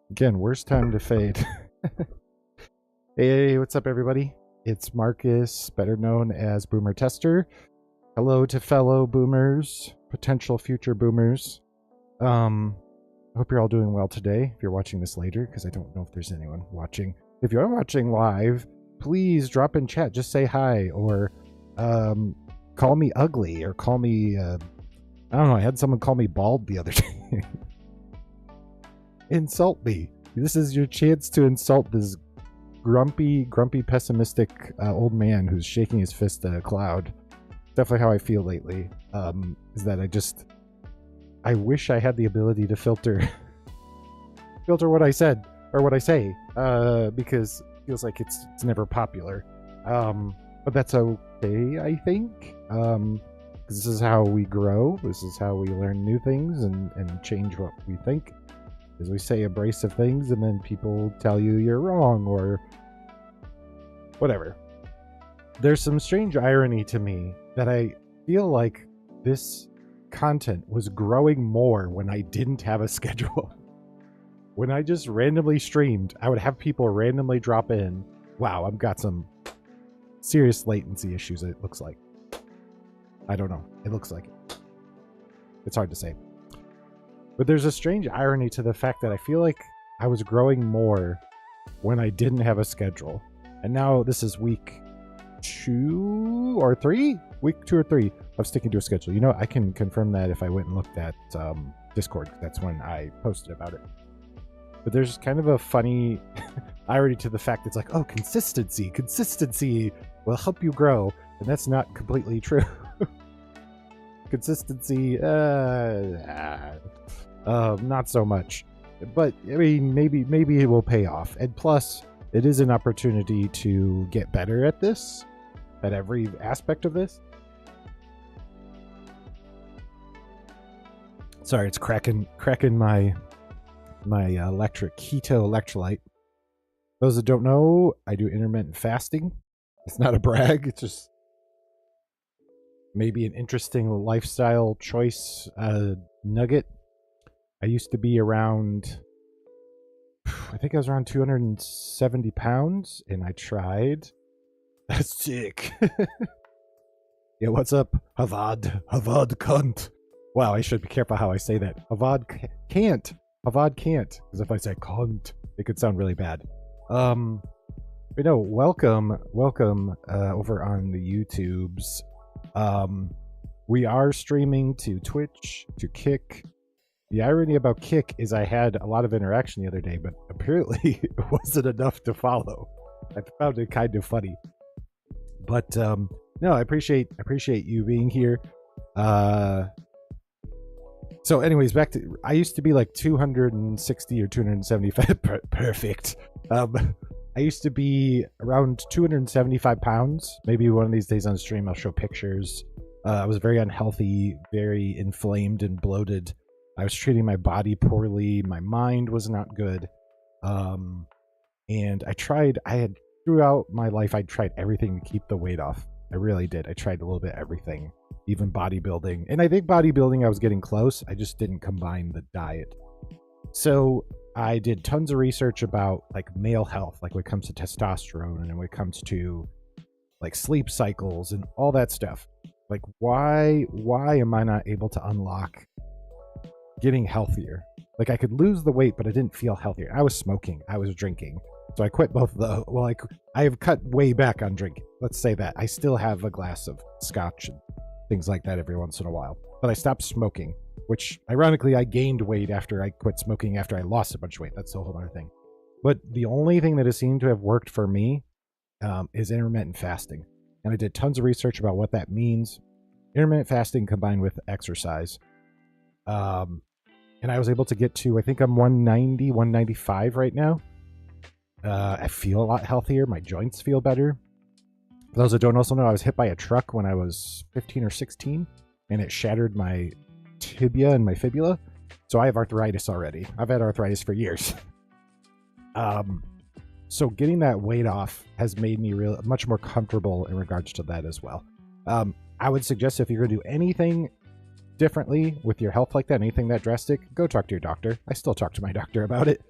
Again, worst time to fade. Hey, what's up, everybody? It's Marcus, better known as Boomer Tester. Hello to fellow boomers, potential future boomers. I hope you're all doing well today. If you're watching this later, because I don't know if there's anyone watching. If you are watching live, please drop in chat. Just say hi, or call me ugly, or call me. I don't know. I had someone call me bald the other day. Insult me. This is your chance to insult this grumpy, pessimistic old man who's shaking his fist at a cloud. Definitely how I feel lately. Is that I wish I had the ability to filter what I said or what I say, because it feels like it's never popular. But that's okay, I think. This is how we grow. This is how we learn new things and change what we think. As we say abrasive things, and then people tell you you're wrong, or whatever. There's some strange irony to me that I feel like this content was growing more when I didn't have a schedule. When I just randomly streamed, I would have people randomly drop in. Wow, I've got some serious latency issues, it looks like. I don't know. It looks like it. It's hard to say. But there's a strange irony to the fact that I feel like I was growing more when I didn't have a schedule. And now this is week 2 or 3? Week 2 or 3 of sticking to a schedule. You know, I can confirm that if I went and looked at Discord. That's when I posted about it. But there's kind of a funny irony to the fact that it's like, oh, consistency will help you grow. And that's not completely true. Consistency, not so much. But I mean, maybe it will pay off. And plus, it is an opportunity to get better at this, at every aspect of this. Sorry, it's cracking my electric keto electrolyte. Those that don't know, I do intermittent fasting. It's not a brag. It's just maybe an interesting lifestyle choice nugget. I used to be around, I think I was around 270 pounds, and I tried. That's sick. Yeah, what's up? Havad cunt. Wow, I should be careful how I say that. Havad can't. Because if I say cunt, it could sound really bad. But no, welcome over on the YouTubes. We are streaming to Twitch, to Kick. The irony about Kick is I had a lot of interaction the other day, but apparently it wasn't enough to follow. I found it kind of funny. But no, I appreciate you being here. So anyways, back to, I used to be like 260 or 275. Perfect. I used to be around 275 pounds. Maybe one of these days on stream I'll show pictures. I was very unhealthy, very inflamed and bloated. I was treating my body poorly. My mind was not good. And throughout my life, I tried everything to keep the weight off. I really did. I tried a little bit of everything, even bodybuilding. And I think bodybuilding, I was getting close. I just didn't combine the diet. So I did tons of research about like male health, like when it comes to testosterone and when it comes to like sleep cycles and all that stuff. Like why am I not able to unlock getting healthier? Like I could lose the weight, but I didn't feel healthier. I was smoking, I was drinking. So I quit both of the, well, I have cut way back on drinking. Let's say that. I still have a glass of scotch and things like that every once in a while. But I stopped smoking, which ironically I gained weight after I quit smoking after I lost a bunch of weight. That's a whole other thing. But the only thing that has seemed to have worked for me is intermittent fasting. And I did tons of research about what that means. Intermittent fasting combined with exercise. And I was able to get to, I think I'm 190, 195 right now. I feel a lot healthier. My joints feel better. For those that don't also know, I was hit by a truck when I was 15 or 16, and it shattered my tibia and my fibula. So I have arthritis already. I've had arthritis for years. So getting that weight off has made me much more comfortable in regards to that as well. I would suggest if you're going to do anything differently with your health like that, anything that drastic, go talk to your doctor. I still talk to my doctor about it.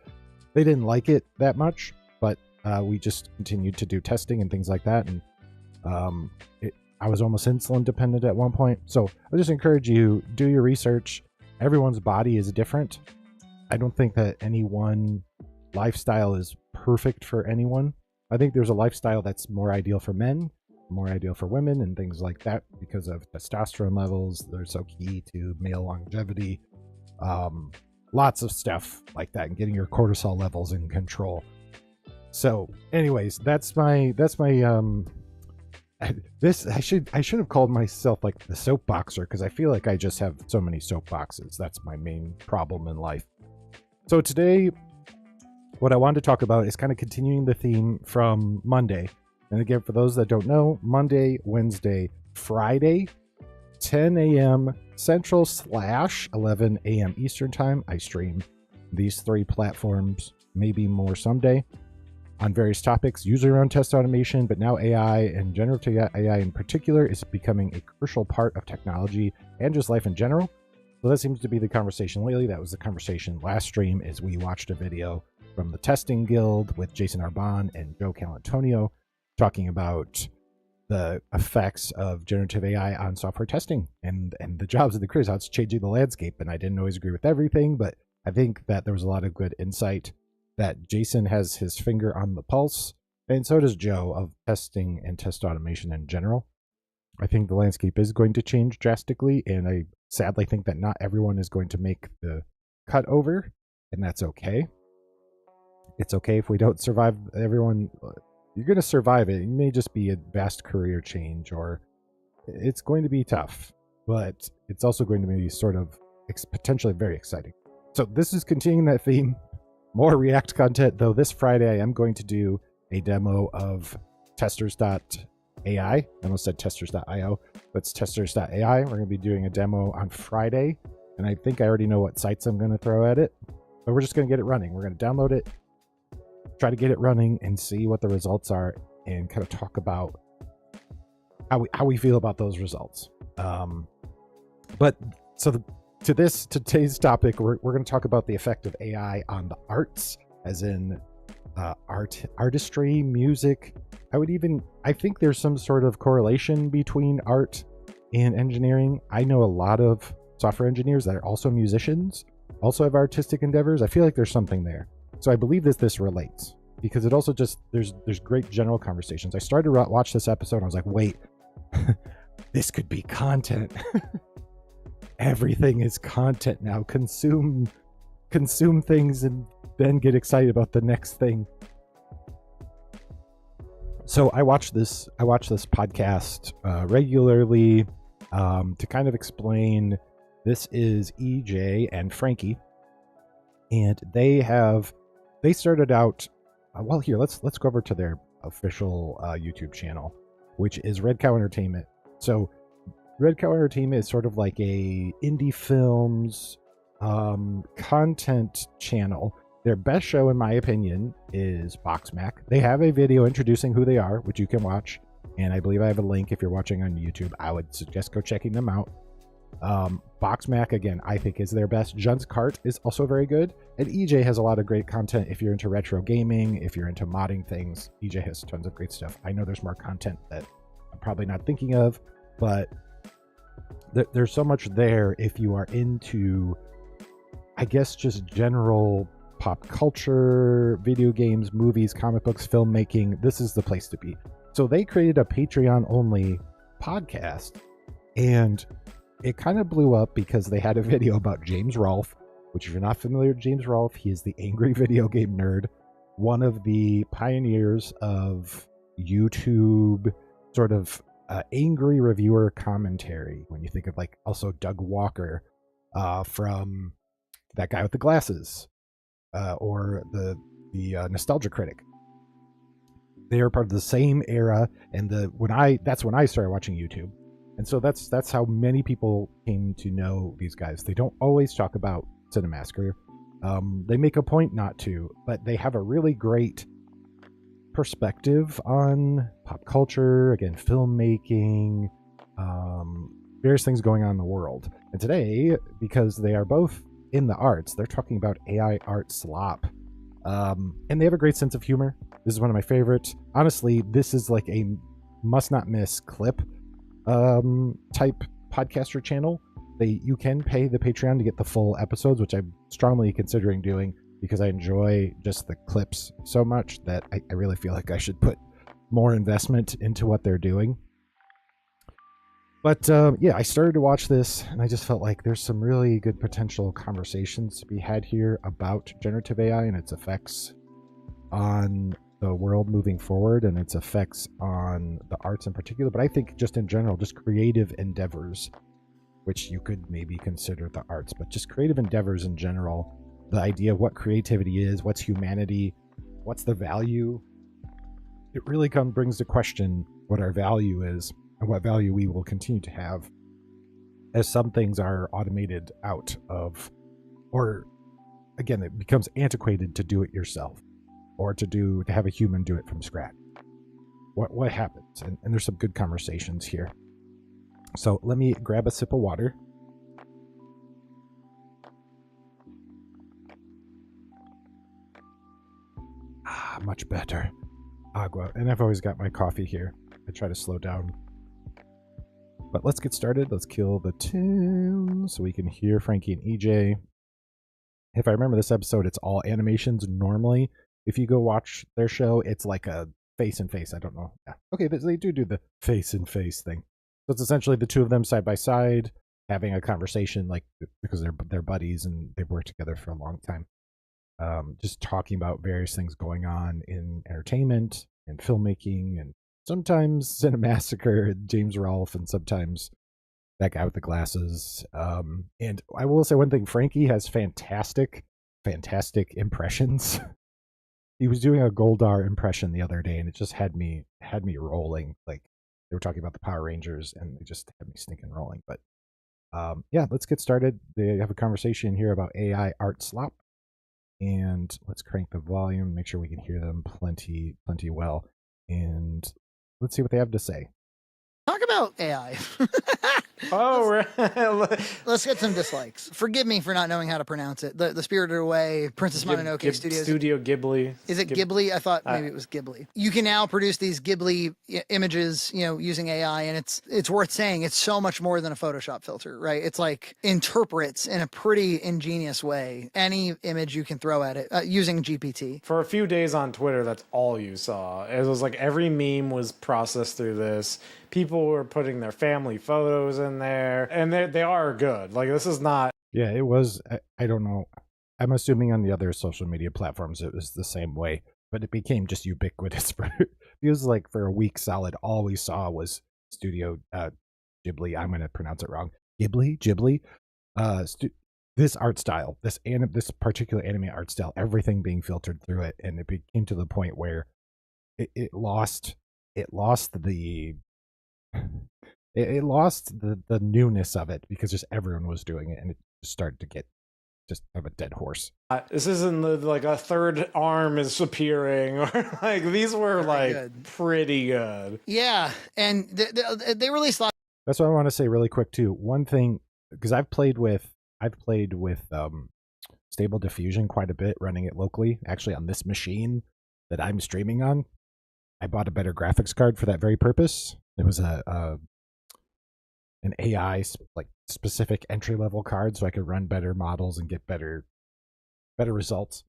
They didn't like it that much, but we just continued to do testing and things like that. And I was almost insulin dependent at one point. So I just encourage you, do your research. Everyone's body is different. I don't think that any one lifestyle is perfect for anyone. I think there's a lifestyle that's more ideal for men, more ideal for women, and things like that because of testosterone levels. They're so key to male longevity. Lots of stuff like that, and getting your cortisol levels in control. So anyways, that's my this I should have called myself like the soapboxer, because I feel like I just have so many soapboxes. That's my main problem in life. So today, what I wanted to talk about is kind of continuing the theme from Monday. And again, for those that don't know, Monday, Wednesday, Friday, 10 a.m. Central / 11 a.m. Eastern time, I stream these 3 platforms, maybe more someday, on various topics, usually around test automation, but now AI and generative AI in particular is becoming a crucial part of technology and just life in general. So that seems to be the conversation lately. That was the conversation last stream, as we watched a video from the Testing Guild with Jason Arbon and Joe Calantonio talking about the effects of generative AI on software testing and the jobs of the creators, how it's changing the landscape. And I didn't always agree with everything, but I think that there was a lot of good insight, that Jason has his finger on the pulse, and so does Joe, of testing and test automation in general. I think the landscape is going to change drastically, and I sadly think that not everyone is going to make the cut over, and that's okay. It's okay if we don't survive. Everyone, you're going to survive it. It may just be a vast career change, or it's going to be tough, but it's also going to be sort of potentially very exciting. So this is continuing that theme. More React content, though. This Friday, I am going to do a demo of testers.ai. I almost said testers.io, but it's testers.ai. We're going to be doing a demo on Friday, and I think I already know what sites I'm going to throw at it, but we're just going to get it running. We're going to download it, try to get it running, and see what the results are, and kind of talk about how we feel about those results. But so today's topic, we're going to talk about the effect of AI on the arts, as in artistry, music. I think there's some sort of correlation between art and engineering. I know a lot of software engineers that are also musicians, also have artistic endeavors. I feel like there's something there. So I believe that this relates, because it also just, there's great general conversations. I started to watch this episode and I was like, wait, this could be content. Everything is content now. Consume things and then get excited about the next thing. So I watch this podcast regularly to kind of explain. This is EJ and Frankie, and they started out well. Here, let's go over to their official YouTube channel, which is Redcow Entertainment. So Redcow Entertainment is sort of like a indie films content channel. Their best show, in my opinion, is Box Mac. They have a video introducing who they are, which you can watch, and I believe I have a link if you're watching on YouTube. I would suggest go checking them out. Box Mac, again, I think is their best. Jun's Cart is also very good, and EJ has a lot of great content. If you're into retro gaming, if you're into modding things, EJ has tons of great stuff. I know there's more content that I'm probably not thinking of, but there's so much there if you are into, I guess, just general pop culture, video games, movies, comic books, filmmaking. This is the place to be. So they created a Patreon only podcast, and it kind of blew up because they had a video about James Rolfe, which, if you're not familiar with James Rolfe, he is the angry video game nerd, one of the pioneers of YouTube sort of angry reviewer commentary. When you think of, like, also Doug Walker from That Guy with the Glasses, or the Nostalgia Critic. They are part of the same era, and that's when I started watching YouTube. And so that's how many people came to know these guys. They don't always talk about Cinemassacre. They make a point not to, but they have a really great perspective on pop culture, again, filmmaking, various things going on in the world. And today, because they are both in the arts, they're talking about AI art slop. And they have a great sense of humor. This is one of my favorites. Honestly, this is like a must not miss clip type podcaster channel. You can pay the Patreon to get the full episodes, which I'm strongly considering doing because I enjoy just the clips so much that I really feel like I should put more investment into what they're doing. But yeah, I started to watch this and I just felt like there's some really good potential conversations to be had here about generative AI and its effects on the world moving forward and its effects on the arts in particular. But I think just in general, just creative endeavors, which you could maybe consider the arts, but just creative endeavors in general, the idea of what creativity is, what's humanity, what's the value. It really brings to question what our value is and what value we will continue to have as some things are automated out of, or again, it becomes antiquated to do it yourself or to have a human do it from scratch. What happens? And there's some good conversations here. So let me grab a sip of water. Much better. Agua. And I've always got my coffee here. I try to slow down. But let's get started. Let's kill the tune so we can hear Frankie and EJ. If I remember this episode, it's all animations normally. If you go watch their show, it's like a face-in-face. I don't know. Yeah. Okay, they do the face-in-face thing. So it's essentially the two of them side by side having a conversation, like because they're buddies and they've worked together for a long time. Just talking about various things going on in entertainment and filmmaking and sometimes Cinemassacre, James Rolfe, and sometimes that guy with the glasses. And I will say one thing, Frankie has fantastic impressions. He was doing a Goldar impression the other day and it just had me rolling. Like they were talking about the Power Rangers and they just had me stinking rolling. But yeah, let's get started. They have a conversation here about AI art slop. And let's crank the volume, make sure we can hear them plenty well. And let's see what they have to say. Talk about AI. Oh, right. Let's get some dislikes. Forgive me for not knowing how to pronounce it. The Spirited Away, Princess Mononoke Studios. Studio Ghibli. Is it Ghibli? I thought maybe it was Ghibli. You can now produce these Ghibli images, using AI, and it's worth saying it's so much more than a Photoshop filter, right? It's like interprets in a pretty ingenious way any image you can throw at it using GPT. For a few days on Twitter, that's all you saw. It was like every meme was processed through this. People were putting their family photos in there, and they are good. Like, this is not... Yeah, it was. I don't know. I'm assuming on the other social media platforms it was the same way, but it became just ubiquitous. It feels like for a week solid, all we saw was Studio Ghibli. I'm going to pronounce it wrong. Ghibli. This art style, this particular anime art style, everything being filtered through it, and it became to the point where it lost the newness of it because just everyone was doing it, and it started to get just have a dead horse. This isn't like a third arm is appearing, or like these were pretty good. Yeah, and they released a lot. That's what I want to say really quick too. One thing, because I've played with Stable Diffusion quite a bit, running it locally, actually on this machine that I'm streaming on. I bought a better graphics card for that very purpose. It was an AI like specific entry level card, so I could run better models and get better results.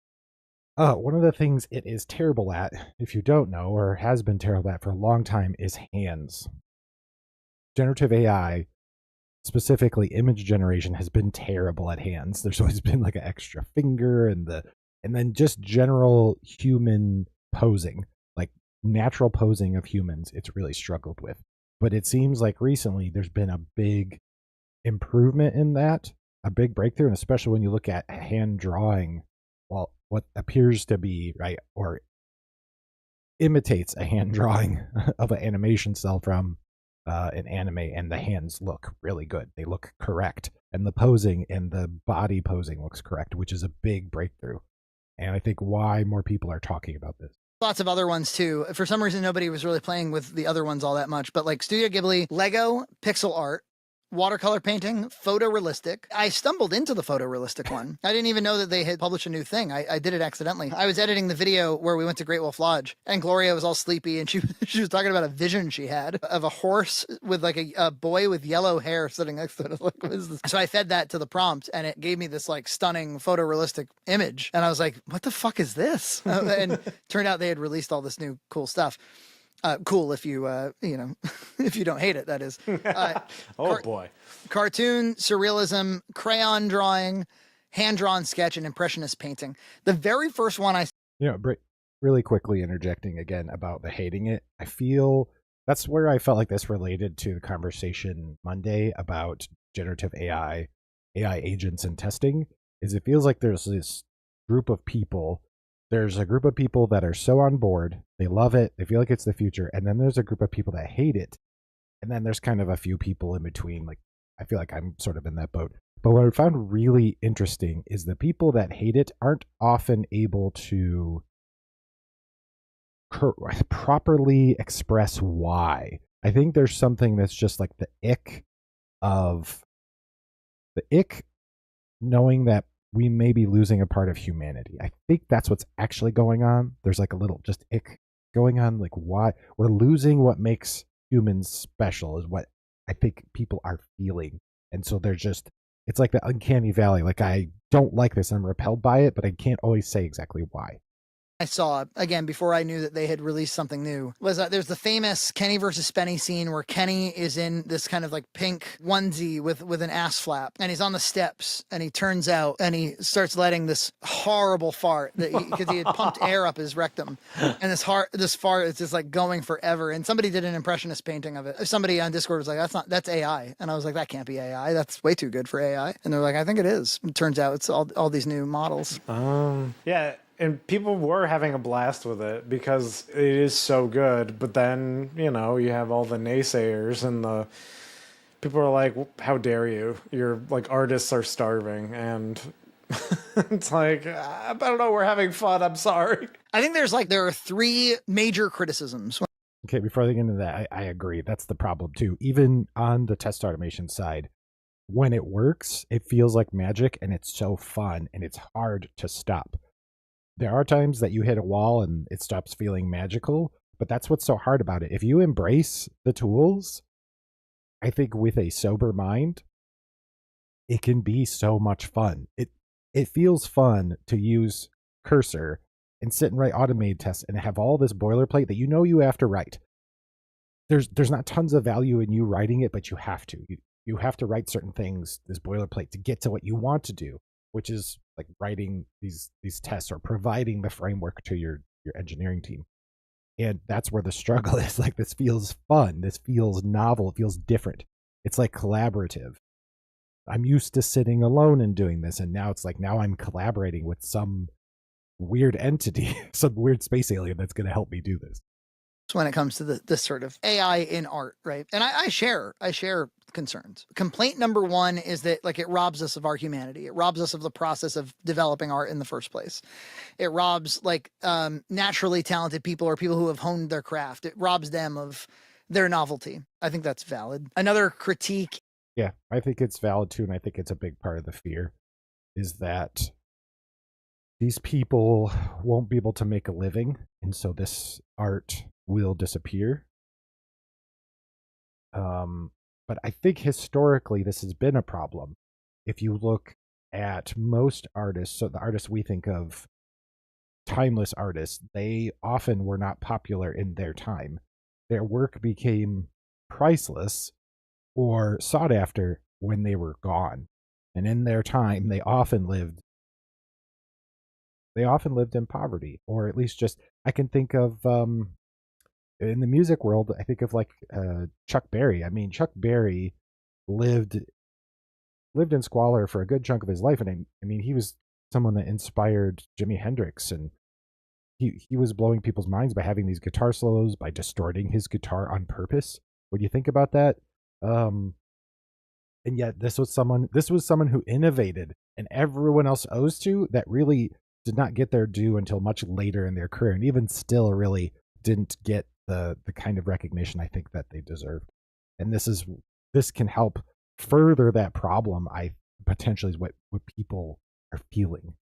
One of the things it is terrible at, if you don't know, or has been terrible at for a long time, is hands. Generative AI, specifically image generation, has been terrible at hands. There's always been like an extra finger and then just general human posing, like natural posing of humans, it's really struggled with. But it seems like recently there's been a big improvement in that, a big breakthrough, and especially when you look at hand drawing, well, what appears to be, right, or imitates a hand drawing of an animation cell from an anime, and the hands look really good. They look correct, and the posing and the body posing looks correct, which is a big breakthrough. And I think why more people are talking about this. Lots of other ones too. For some reason, nobody was really playing with the other ones all that much, but like Studio Ghibli, Lego, pixel art, watercolor painting, photorealistic. I stumbled into the photorealistic one. I didn't even know that they had published a new thing. I did it accidentally. I was editing the video where we went to Great Wolf Lodge, and Gloria was all sleepy, and she was talking about a vision she had of a horse with like a boy with yellow hair sitting next to it. I was like, what is this? So I fed that to the prompt, and it gave me this like stunning photorealistic image, and I was like, what the fuck is this? And turned out they had released all this new cool stuff. Cool if you if you don't hate it, that is. Boy. Cartoon, surrealism, crayon drawing, hand-drawn sketch, and impressionist painting. The very first one really quickly interjecting again about the hating it, I feel that's where I felt like this related to the conversation Monday about generative AI agents and testing, is it feels like there's this group of people. There's a group of people that are so on board, they love it, they feel like it's the future, and then there's a group of people that hate it, and then there's kind of a few people in between. Like, I feel like I'm sort of in that boat. But what I found really interesting is the people that hate it aren't often able to properly express why. I think there's something that's just like the ick knowing that we may be losing a part of humanity. I think that's what's actually going on. There's like a little just ick going on, like why we're losing what makes humans special is what I think people are feeling. And so they're just, it's like the uncanny valley. Like, I don't like this, I'm repelled by it, but I can't always say exactly why. I saw, again, before I knew that they had released something new, was there's the famous Kenny versus Spenny scene where Kenny is in this kind of like pink onesie with an ass flap, and he's on the steps, and he turns out, and he starts letting this horrible fart because he had pumped air up his rectum, and this fart is just like going forever. And somebody did an impressionist painting of it. Somebody on Discord was like, that's AI. And I was like, that can't be AI. That's way too good for AI. And they're like, I think it is. It turns out it's all these new models. Yeah. And people were having a blast with it because it is so good. But then, you have all the naysayers and the people are like, how dare you? Your like artists are starving. And it's like, I don't know, we're having fun. I'm sorry. I think there are three major criticisms. Okay, before I get into that, I agree. That's the problem too. Even on the test automation side, when it works, it feels like magic and it's so fun and it's hard to stop. There are times that you hit a wall and it stops feeling magical, but that's what's so hard about it. If you embrace the tools, I think with a sober mind, it can be so much fun. It feels fun to use Cursor and sit and write automated tests and have all this boilerplate that you have to write. There's not tons of value in you writing it, but you have to. You have to write certain things, this boilerplate, to get to what you want to do, which is like writing these tests or providing the framework to your engineering team. And that's where the struggle is. Like, this feels fun. This feels novel. It feels different. It's like collaborative. I'm used to sitting alone and doing this. And now it's like, now I'm collaborating with some weird entity, some weird space alien that's going to help me do this. When it comes to this sort of AI in art, right? And I share concerns. Complaint number one is that like it robs us of our humanity. It robs us of the process of developing art in the first place. It robs like naturally talented people or people who have honed their craft. It robs them of their novelty. I think that's valid. Another critique. Yeah, I think it's valid too. And I think it's a big part of the fear is that these people won't be able to make a living. And so this art will disappear. But I think historically this has been a problem. If you look at most artists, so the artists we think of, timeless artists, they often were not popular in their time. Their work became priceless or sought after when they were gone. And in their time, they often lived in poverty, or at least just, I can think of in the music world, I think of like Chuck Berry. I mean, Chuck Berry lived in squalor for a good chunk of his life, and I mean, he was someone that inspired Jimi Hendrix, and he was blowing people's minds by having these guitar solos, by distorting his guitar on purpose. When you think about that, and yet this was someone who innovated, and everyone else owes to that really did not get their due until much later in their career, and even still really didn't get the kind of recognition I think that they deserved. And this can help further that problem, I potentially is what people are feeling,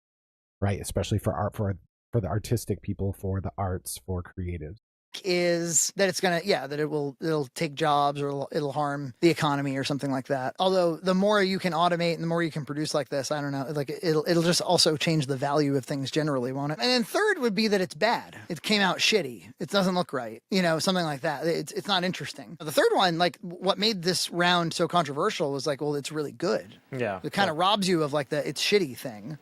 right? Especially for art, for the artistic people, for the arts, for creatives. Is that it's gonna, that it'll take jobs, or it'll harm the economy or something like that. Although the more you can automate and the more you can produce like this, I don't know, like it'll just also change the value of things generally, won't it? And then third would be that it's bad. It came out shitty. It doesn't look right. Something like that. It's not interesting. The third one, like what made this round so controversial was like, well, it's really good. Yeah. It kind of robs you of like the it's shitty thing.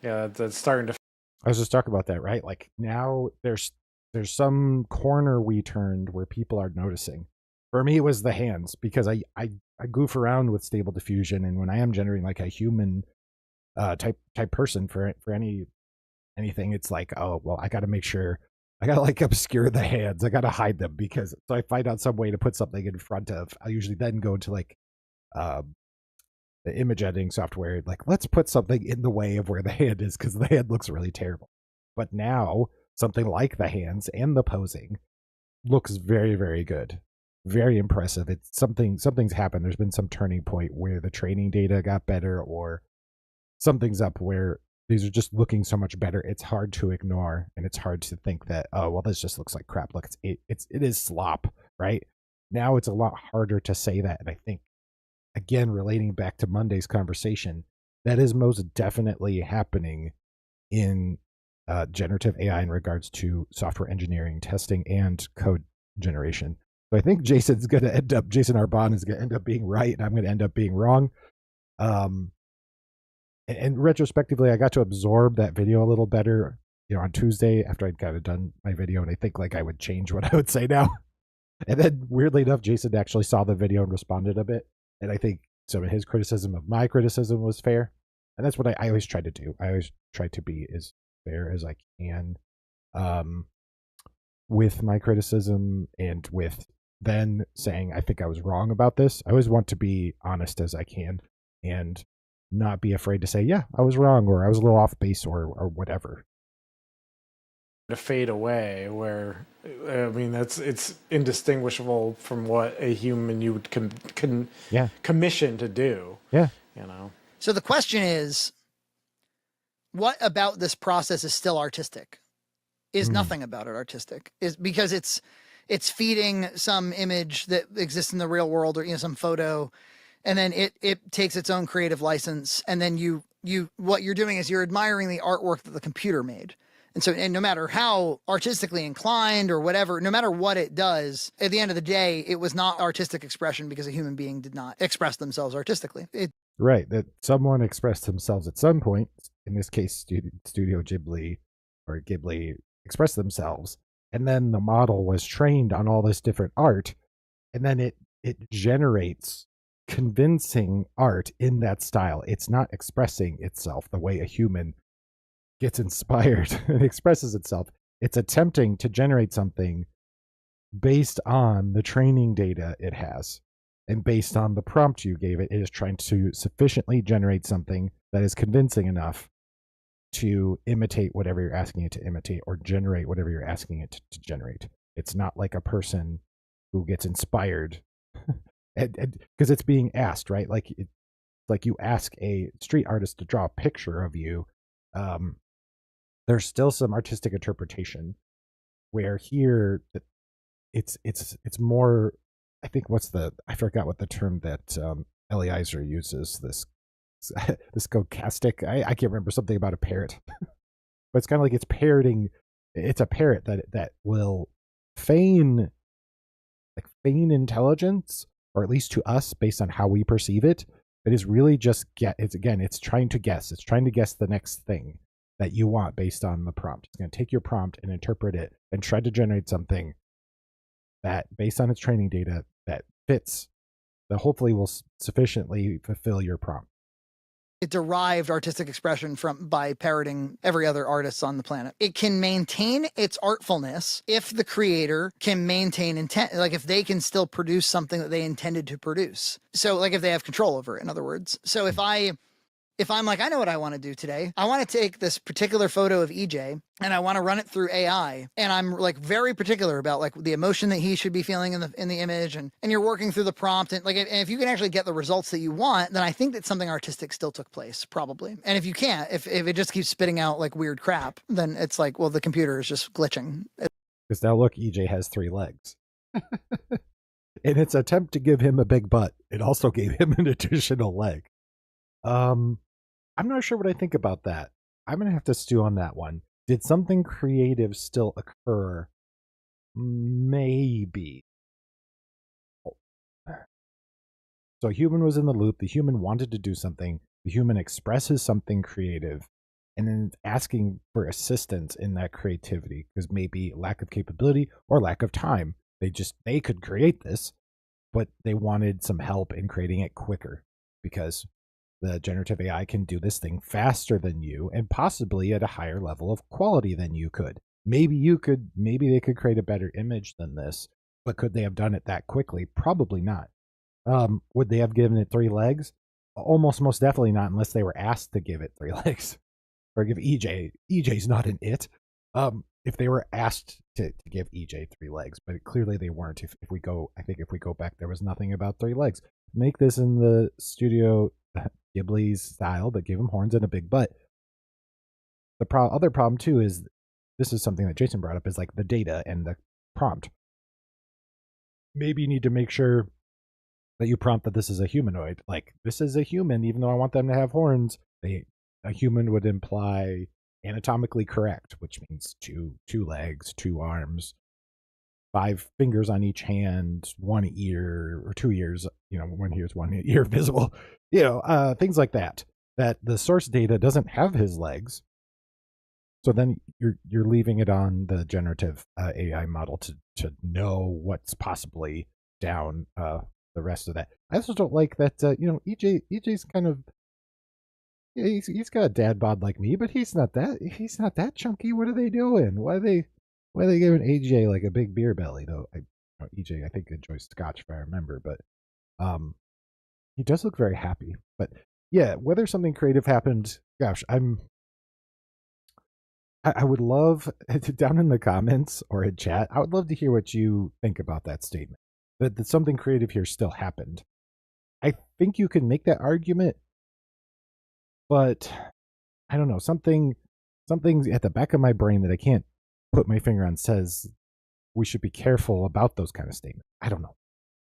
Yeah, that's starting to. I was just talking about that, right? Like now there's some corner we turned where people are noticing. For me, it was the hands, because I goof around with Stable Diffusion, and when I am generating like a human type person for anything, it's like, oh well, I got to make sure I got to like obscure the hands, I got to hide them, because so I find out some way to put something in front of. I usually then go to like the image editing software, like let's put something in the way of where the hand is, because the hand looks really terrible. But now something like the hands and the posing looks very, very good, very impressive. It's something's happened. There's been some turning point where the training data got better, or something's up where these are just looking so much better. It's hard to ignore, and it's hard to think that, oh well, this just looks like crap. Look, it is slop, right? Now it's a lot harder to say that, and I think, again, relating back to Monday's conversation, that is most definitely happening in generative AI in regards to software engineering, testing, and code generation. So I think Jason Arbon is going to end up being right, and I'm going to end up being wrong. And retrospectively, I got to absorb that video a little better, on Tuesday after I'd kind of done my video, and I think like I would change what I would say now. And then weirdly enough, Jason actually saw the video and responded a bit. And I think some of his criticism of my criticism was fair. And that's what I always try to do. I always try to be as fair as I can with my criticism, and with then saying I think I was wrong about this. I always want to be honest as I can, and not be afraid to say, yeah, I was wrong, or I was a little off base, or whatever. To fade away, where I mean it's indistinguishable from what a human you would commission to do. Yeah. So the question is, what about this process is still artistic? Is nothing about it artistic? Is because it's feeding some image that exists in the real world, or some photo, and then it takes its own creative license, and then you what you're doing is you're admiring the artwork that the computer made. And no matter how artistically inclined or whatever, no matter what it does, at the end of the day, it was not artistic expression because a human being did not express themselves artistically. Right, that someone expressed themselves at some point. In this case, Studio Ghibli or Ghibli expressed themselves, and then the model was trained on all this different art, and then it generates convincing art in that style. It's not expressing itself the way a human gets inspired and expresses itself. It's attempting to generate something based on the training data it has, and based on the prompt you gave it. It is trying to sufficiently generate something that is convincing enough to imitate whatever you're asking it to imitate, or generate whatever you're asking it to generate. It's not like a person who gets inspired and because it's being asked, right? Like you ask a street artist to draw a picture of you. There's still some artistic interpretation, where here it's more, I think, I forgot what the term that Eliezer uses, this stochastic, I can't remember, something about a parrot. But it's kind of like it's parroting. It's a parrot that will feign intelligence, or at least to us based on how we perceive it. It is really just it's trying to guess. It's trying to guess the next thing that you want based on the prompt. It's going to take your prompt and interpret it and try to generate something that, based on its training data, that fits, that hopefully will sufficiently fulfill your prompt. It derived artistic expression by parroting every other artist on the planet. It can maintain its artfulness if the creator can maintain intent, like if they can still produce something that they intended to produce. So like if they have control over it, in other words. So if I if I'm like, I know what I want to do today. I want to take this particular photo of EJ and I want to run it through AI. And I'm like very particular about like the emotion that he should be feeling in the image. And you're working through the prompt. And like, and if you can actually get the results that you want, then I think that something artistic still took place, probably. And if you can't, if it just keeps spitting out like weird crap, then it's like, well, the computer is just glitching. Because now look, EJ has 3 legs. In its attempt to give him a big butt, it also gave him an additional leg. I'm not sure what I think about that. I'm gonna have to stew on that one. Did something creative still occur? Maybe. So a human was in the loop. The human wanted to do something. The human expresses something creative, and then asking for assistance in that creativity because maybe lack of capability or lack of time. They could create this, but they wanted some help in creating it quicker because the generative AI can do this thing faster than you and possibly at a higher level of quality than you could. Maybe they could create a better image than this, but could they have done it that quickly? Probably not. Would they have given it 3 legs? Almost most definitely not unless they were asked to give it 3 legs. Or give EJ's not an it. If they were asked to give EJ 3 legs, but clearly they weren't. If we go back, there was nothing about 3 legs. Make this in the Studio Ghibli's style, but give him horns and a big butt. The other problem too is this is something that Jason brought up is like the data and the prompt. Maybe you need to make sure that you prompt that this is a humanoid. Like this is a human, even though I want them to have horns. A human would imply anatomically correct, which means two legs, 2 arms, 5 fingers on each hand, 1 ear or 2 ears, 1 ear is 1 ear visible, things like that the source data doesn't have his legs. So then you're leaving it on the generative AI model to know what's possibly down the rest of that. I also don't like that EJ's kind of he's got a dad bod like me, but he's not that chunky. What are they doing? Why are they giving AJ like a big beer belly though? EJ I think enjoys scotch if I remember, but he does look very happy. But yeah, whether something creative happened, gosh, I would love down in the comments or in chat. I would love to hear what you think about that statement. That something creative here still happened. I think you can make that argument, but I don't know. Something at the back of my brain that I can't put my finger on says we should be careful about those kind of statements. I don't know.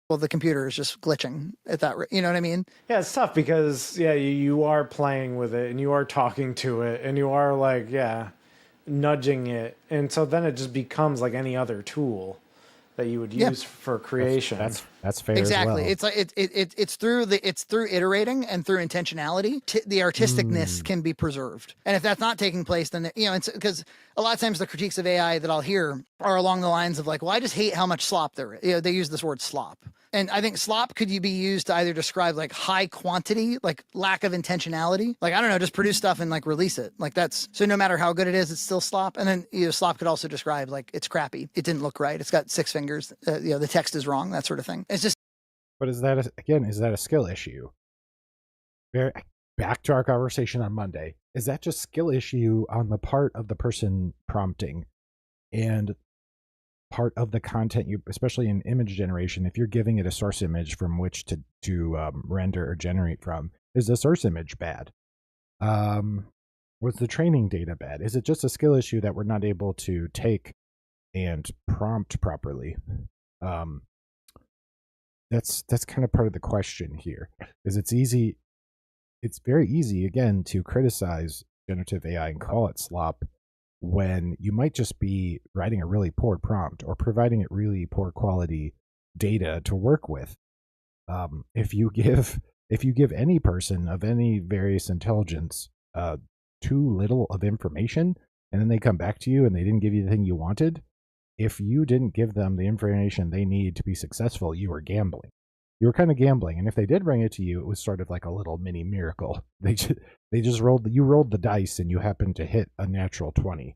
Well, the computer is just glitching at that. You know what I mean? Yeah, it's tough because you are playing with it and you are talking to it and you are like nudging it, and so then it just becomes like any other tool that you would use for creation. That's fair. Exactly. As well. It's through iterating and through intentionality. The artisticness can be preserved, and if that's not taking place, then it's because a lot of times the critiques of AI that I'll hear are along the lines of like, well, I just hate how much slop there is. They use this word slop. And I think slop could be used to either describe like high quantity, like lack of intentionality. Like, I don't know, just produce stuff and like release it. Like so no matter how good it is, it's still slop. And then, slop could also describe like it's crappy. It didn't look right. It's got 6 fingers. The text is wrong, that sort of thing. It's just. But is that a skill issue? Back to our conversation on Monday. Is that just skill issue on the part of the person prompting and part of the content especially in image generation, if you're giving it a source image from which to render or generate from, is the source image bad? Was the training data bad? Is it just a skill issue that we're not able to take and prompt properly? That's kind of part of the question here. Is it's very easy again to criticize generative AI and call it slop when you might just be writing a really poor prompt or providing it really poor quality data to work with. If you give any person of any various intelligence too little of information, and then they come back to you and they didn't give you the thing you wanted, if you didn't give them the information they need to be successful, you were gambling. You were kind of gambling, and if they did bring it to you, it was sort of like a little mini miracle. They just rolled the dice, and you happened to hit a natural 20,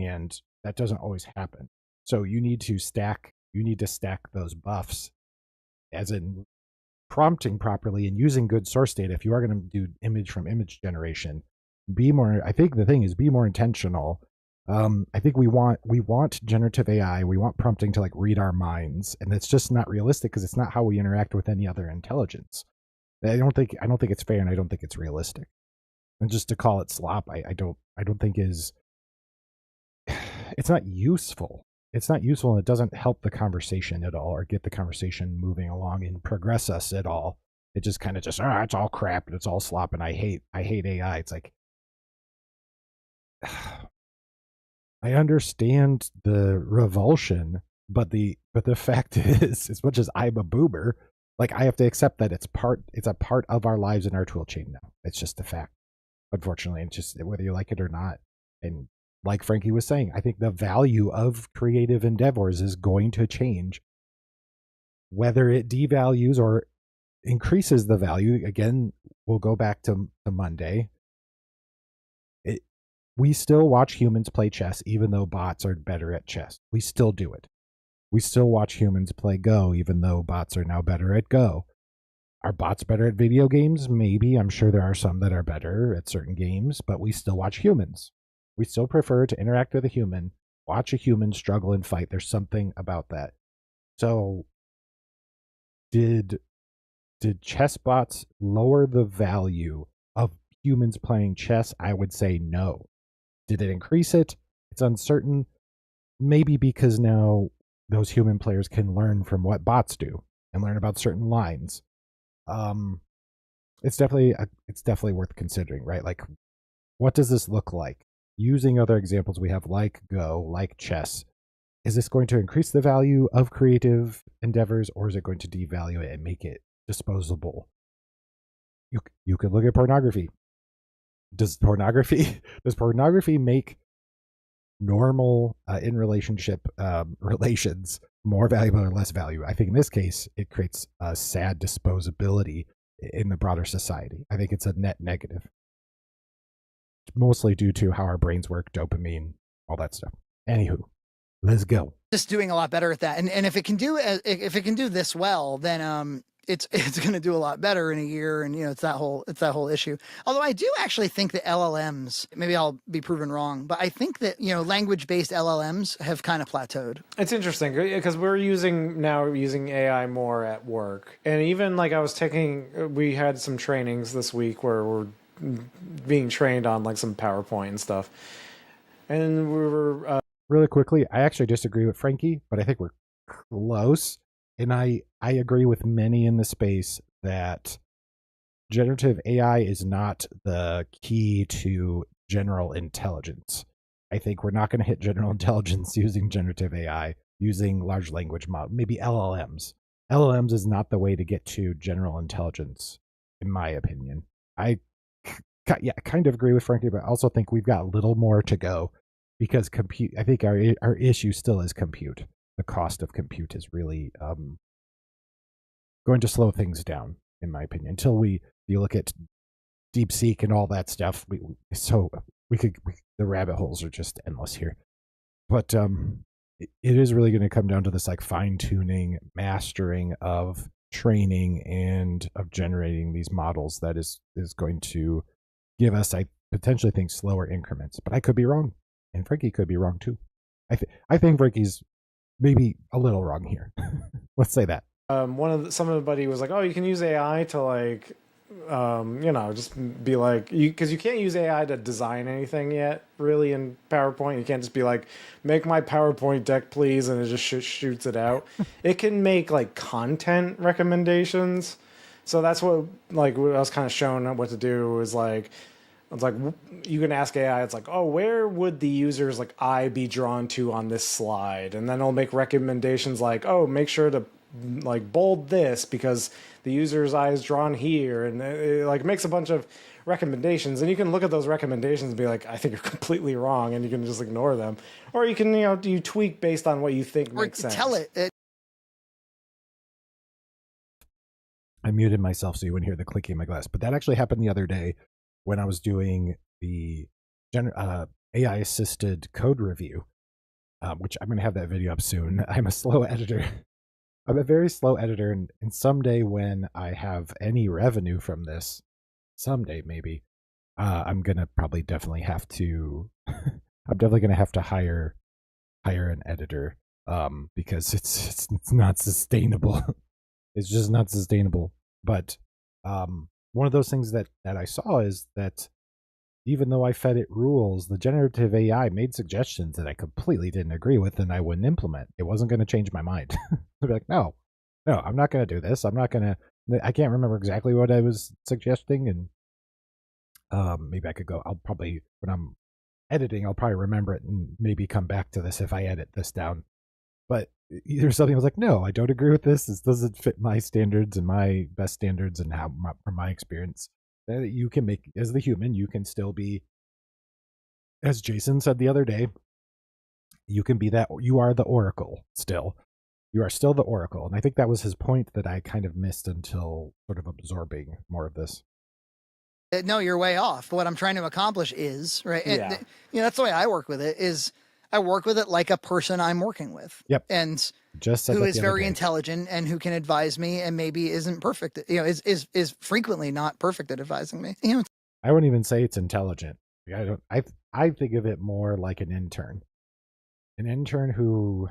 and that doesn't always happen. So you need to stack those buffs, as in prompting properly and using good source data, if you are going to do image from image generation, be more. I think the thing is be more intentional. I think we want generative AI. We want prompting to like read our minds, and it's just not realistic because it's not how we interact with any other intelligence. I don't think it's fair, and I don't think it's realistic. And just to call it slop, I don't think is. It's not useful. It's not useful, and it doesn't help the conversation at all, or get the conversation moving along and progress us at all. It just kind of it's all crap and it's all slop, and I hate AI. It's like I understand the revulsion, but the fact is, as much as I'm a boomer, like I have to accept that it's a part of our lives in our tool chain now. It's just a fact. Unfortunately, it's just whether you like it or not. And like Frankie was saying, I think the value of creative endeavors is going to change. Whether it devalues or increases the value, again, we'll go back to Monday. We still watch humans play chess, even though bots are better at chess. We still do it. We still watch humans play Go, even though bots are now better at Go. Are bots better at video games? Maybe. I'm sure there are some that are better at certain games, but we still watch humans. We still prefer to interact with a human, watch a human struggle and fight. There's something about that. So, did chess bots lower the value of humans playing chess? I would say no. Did it increase it? It's uncertain. Maybe because now those human players can learn from what bots do and learn about certain lines. It's definitely worth considering, right? Like, what does this look like? Using other examples we have, like Go, like chess, is this going to increase the value of creative endeavors, or is it going to devalue it and make it disposable? You could look at pornography. Does pornography make normal in relationship relations more valuable or less value? I think in this case it creates a sad disposability in the broader society. I think it's a net negative, mostly due to how our brains work, dopamine, all that stuff. Anywho, let's go. Just doing a lot better at that, and if it can do this well, then it's going to do a lot better in a year. And it's that whole issue. Although I do actually think that LLMs, maybe I'll be proven wrong, but I think that language-based LLMs have kind of plateaued. It's interesting because we're using AI more at work, and even like we had some trainings this week where we're being trained on like some PowerPoint and stuff, and we were really quickly. I actually disagree with Frankie, but I think we're close. And I agree with many in the space that generative AI is not the key to general intelligence. I think we're not going to hit general intelligence using generative AI, using large language model, maybe LLMs. LLMs is not the way to get to general intelligence, in my opinion. I kind of agree with Frankie, but I also think we've got a little more to go because compute. I think our issue still is compute. The cost of compute is really going to slow things down, in my opinion. Until you look at DeepSeek and all that stuff, the rabbit holes are just endless here. But it is really going to come down to this like fine tuning, mastering of training and of generating these models that is going to give us, I potentially think, slower increments. But I could be wrong, and Frankie could be wrong too. I think Frankie's maybe a little wrong here. Let's say that. Somebody was like, "Oh, you can use AI to like, just be like, because you can't use AI to design anything yet, really, in PowerPoint. You can't just be like, make my PowerPoint deck, please, and it just shoots it out. It can make like content recommendations. So that's what I was kind of shown what to do is like." It's like you can ask AI. It's like, oh, where would the user's like eye be drawn to on this slide? And then it'll make recommendations like, oh, make sure to like bold this because the user's eye is drawn here, and it like makes a bunch of recommendations. And you can look at those recommendations and be like, I think you're completely wrong, and you can just ignore them, or you can you tweak based on what you think makes sense. Tell it. I muted myself so you wouldn't hear the clicking in my glass, but that actually happened the other day when I was doing the AI-assisted code review, which I'm going to have that video up soon. I'm a slow editor. I'm a very slow editor, and someday when I have any revenue from this, someday maybe, I'm gonna probably definitely have to. I'm definitely gonna have to hire an editor, because it's not sustainable. It's just not sustainable. But one of those things that I saw is that even though I fed it rules, the generative AI made suggestions that I completely didn't agree with and I wouldn't implement. It wasn't going to change my mind. I'd be like, no, I'm not going to do this. I'm not going to. I can't remember exactly what I was suggesting, and maybe I could go. I'll probably, when I'm editing, I'll probably remember it and maybe come back to this if I edit this down. But either something was like, no, I don't agree with this. This doesn't fit my standards and my best standards and from my experience. That you can make, as the human, you can still be, as Jason said the other day, you can be that. You are the oracle still. You are still the oracle, and I think that was his point that I kind of missed until sort of absorbing more of this. No, you're way off. What I'm trying to accomplish is, right. Yeah. That's the way I work with it. Is I work with it like a person I'm working with. Yep. And just said who that is the other very day. intelligent and who can advise me and maybe isn't perfect. Is frequently not perfect at advising me. I wouldn't even say it's intelligent. I think of it more like an intern. An intern who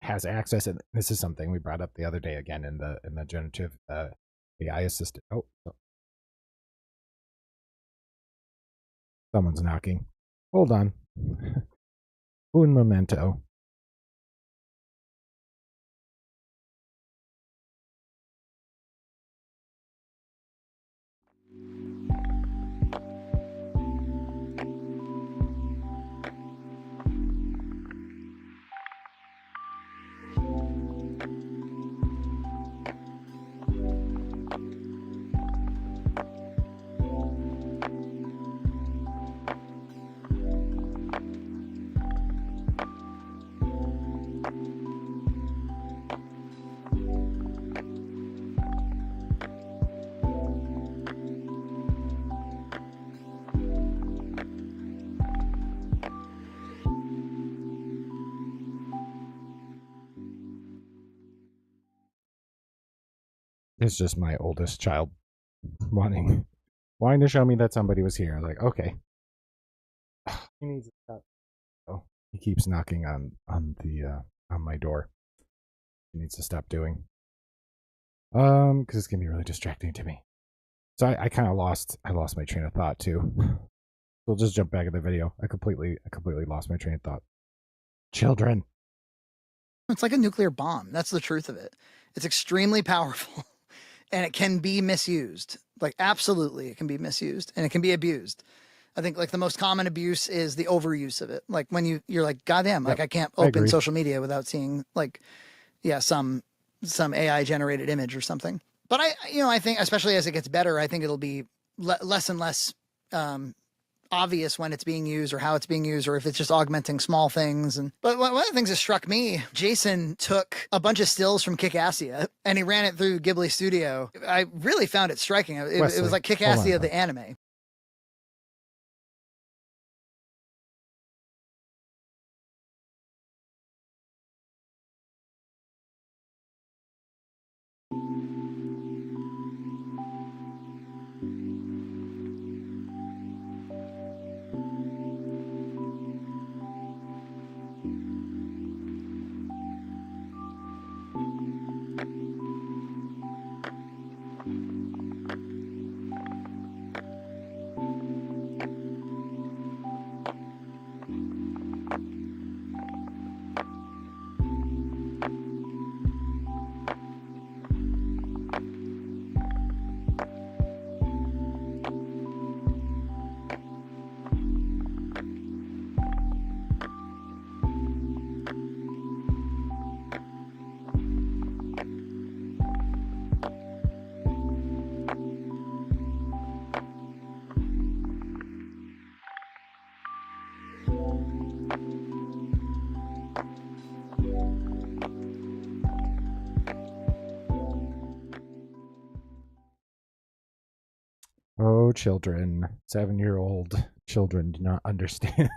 has access, and this is something we brought up the other day again in the generative AI assistant. Oh, someone's knocking. Hold on. Un momento. It's just my oldest child wanting to show me that somebody was here. I was like, okay. He needs to stop. Oh, he keeps knocking on my door. He needs to stop doing. Because it's gonna be really distracting to me. So I kind of lost my train of thought too. We'll just jump back in the video. I completely lost my train of thought. Children. It's like a nuclear bomb. That's the truth of it. It's extremely powerful and it can be misused. Like, absolutely, it can be misused and it can be abused. I think like the most common abuse is the overuse of it. Like when you're like, goddamn, like I can't open social media without seeing like, some AI generated image or something. But I think especially as it gets better, I think it'll be less and less obvious when it's being used or how it's being used or if it's just augmenting small things. But one of the things that struck me, Jason took a bunch of stills from Kickassia and he ran it through Ghibli Studio. I really found it striking. It was like Kickassia the anime. Oh, children. 7-year-old children do not understand.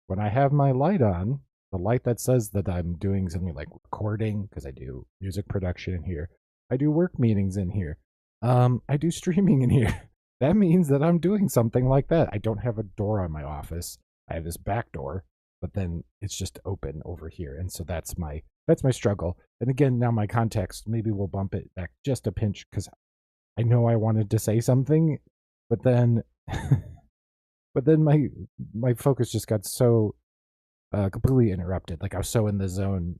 When I have my light on, the light that says that I'm doing something like recording, because I do music production in here. I do work meetings in here. I do streaming in here. That means that I'm doing something like that. I don't have a door on my office. I have this back door, but then it's just open over here. And so that's my struggle. And again, now my context, maybe we'll bump it back just a pinch because I know I wanted to say something, but then my focus just got so completely interrupted. Like I was so in the zone,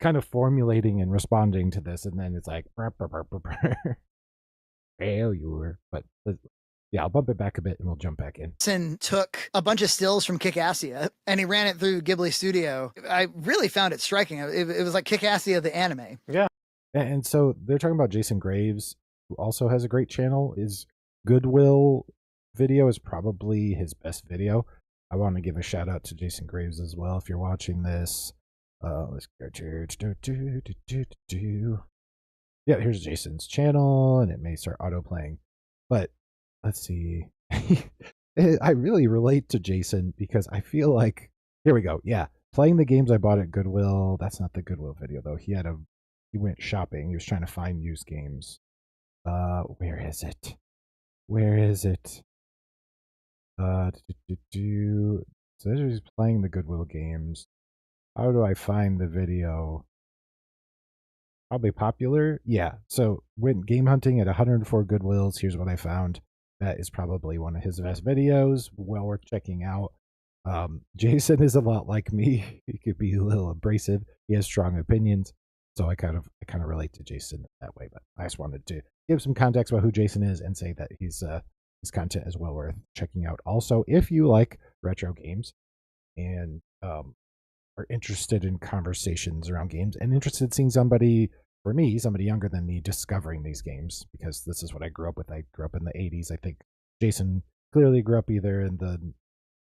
kind of formulating and responding to this, and then it's like failure. But yeah, I'll bump it back a bit and we'll jump back in. Jason took a bunch of stills from Kick-Assia and he ran it through Ghibli Studio. I really found it striking. It was like Kick-Assia the anime. Yeah. And so they're talking about Jason Graves, who also has a great channel. His Goodwill video is probably his best video. I want to give a shout out to Jason Graves as well. If you're watching this, let's go to yeah, here's Jason's channel, and it may start auto playing. But let's see. I really relate to Jason because I feel like, here we go. Yeah, playing the games I bought at Goodwill. That's not the Goodwill video though. He went shopping. He was trying to find used games. Where is it? Where is it? So he's playing the Goodwill games. How do I find the video? Probably popular. Yeah. So went game hunting at 104 Goodwills. Here's what I found. That is probably one of his best videos. Well worth checking out. Jason is a lot like me. He could be a little abrasive. He has strong opinions. So I kind of relate to Jason that way. But I just wanted to give some context about who Jason is and say that his content is well worth checking out. Also, if you like retro games and are interested in conversations around games and interested in seeing somebody younger than me discovering these games, because this is what I grew up with. I grew up in the 80s. I think Jason clearly grew up either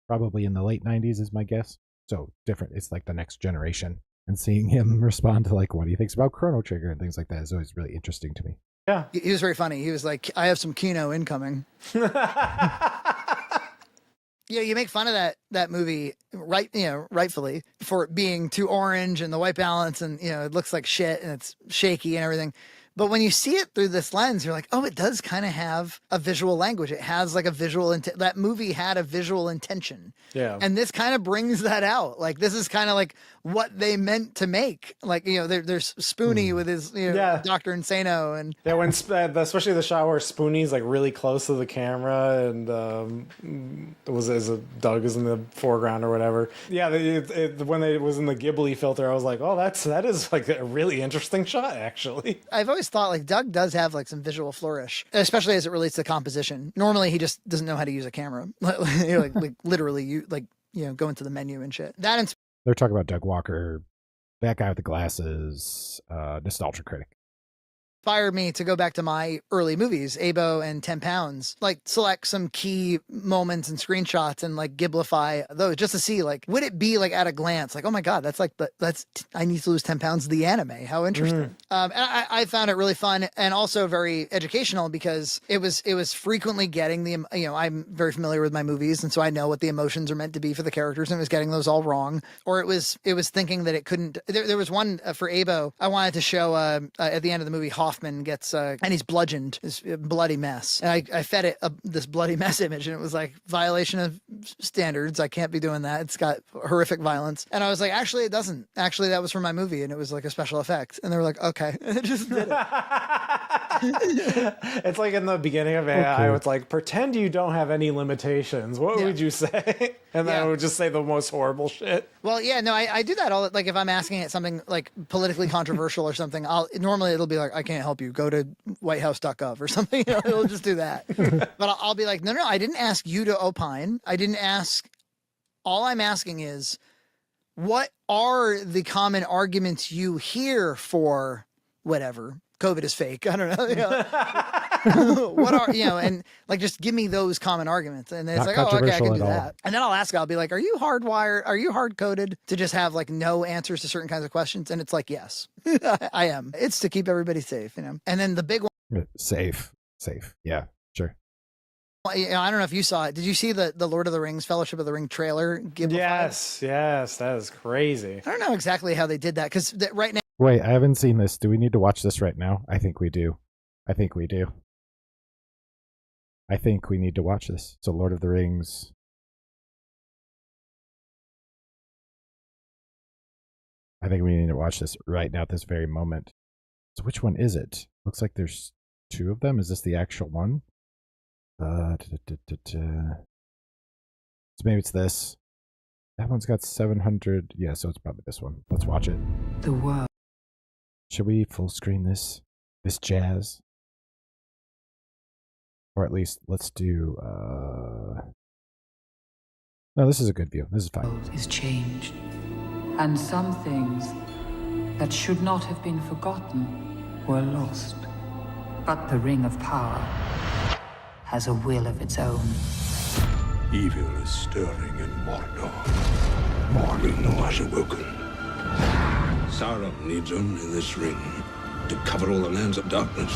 probably in the late 90s is my guess. So different. It's like the next generation, and seeing him respond to like what he thinks about Chrono Trigger and things like that is always really interesting to me. Yeah. He was very funny. He was like, I have some Kino incoming. Yeah, you make fun of that movie, right? Rightfully, for it being too orange and the white balance, and it looks like shit and it's shaky and everything. But when you see it through this lens, you're like, oh, it does kind of have a visual language. It has like a visual that movie had a visual intention. Yeah. And this kind of brings that out. Like, this is kind of like what they meant to make. Like, there's Spoonie with his, Dr. Insano. And yeah, when especially the shot where Spoonie's like really close to the camera and Doug is in the foreground or whatever. Yeah, when it was in the Ghibli filter, I was like, oh, that is like a really interesting shot, actually. I've always thought like Doug does have like some visual flourish, especially as it relates to composition. Normally, he just doesn't know how to use a camera. like literally, you go into the menu and shit. They're talking about Doug Walker, that guy with the glasses, nostalgia critic. Inspired me to go back to my early movies, Abo and 10 Pounds, like select some key moments and screenshots and like Ghiblify those just to see like, would it be like at a glance, like, oh my God, that's like, I Need to Lose 10 Pounds, the anime. How interesting. And I found it really fun and also very educational because it was frequently getting I'm very familiar with my movies. And so I know what the emotions are meant to be for the characters, and it was getting those all wrong. Or it was thinking that it couldn't, there was one for Abo, I wanted to show at the end of the movie, Hoffman gets and he's bludgeoned, this bloody mess, and I fed it this bloody mess image, and it was like violation of standards. I can't be doing that. It's got horrific violence. And I was like, actually it doesn't. Actually that was for my movie and it was like a special effect. And they were like, okay. And it just did it. It's like in the beginning of AI, okay. It's like, pretend you don't have any limitations. What would you say? And then I would just say the most horrible shit. Well, yeah, no, I do that all. Like if I'm asking it something like politically controversial or something, normally it'll be like, I can't help you. Go to whitehouse.gov or something. It'll just do that. But I'll be like, no, I didn't ask you to opine. I didn't ask. All I'm asking is, what are the common arguments you hear for whatever? COVID is fake. I don't know. What are, and like, just give me those common arguments. And then it's like, oh, okay, I can do that. And then I'll be like, are you hardwired? Are you hard coded to just have like no answers to certain kinds of questions? And it's like, yes, I am. It's to keep everybody safe, And then the big one. Safe. Yeah, sure. I don't know if you saw it. Did you see the Lord of the Rings, Fellowship of the Ring trailer? Yes, that is crazy. I don't know exactly how they did that because right now. Wait, I haven't seen this. Do we need to watch this right now? I think we do. I think we do. I think we need to watch this. So Lord of the Rings. I think we need to watch this right now at this very moment. So which one is it? Looks like there's two of them. Is this the actual one? So maybe it's this. That one's got 700. Yeah, so it's probably this one. Let's watch it. The world. Should we full screen this jazz? Or at least let's do no, this is a good view. This is fine. Is changed. And some things that should not have been forgotten were lost. But the Ring of Power has a will of its own. Evil is stirring in Mordor. Mordor has awoken. Sauron needs only this ring to cover all the lands of darkness.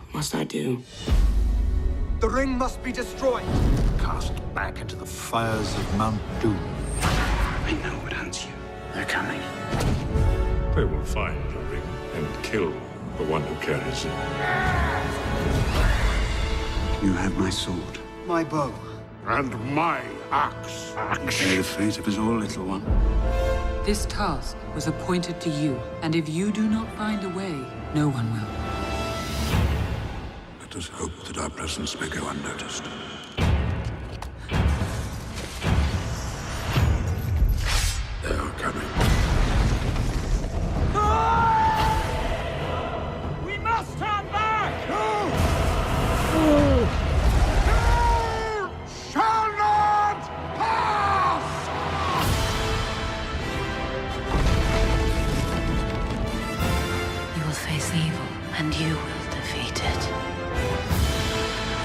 What must I do? The ring must be destroyed. Cast back into the fires of Mount Doom. I know what hunts you. They're coming. They will find the ring and kill the one who carries it. You have my sword. My bow. And my axe. Share the fate of us all, little one. This task was appointed to you, and if you do not find a way, no one will. Let us hope that our presence may go unnoticed. They are coming. We must turn back! Shall not pass! You will face evil, and you will defeat it.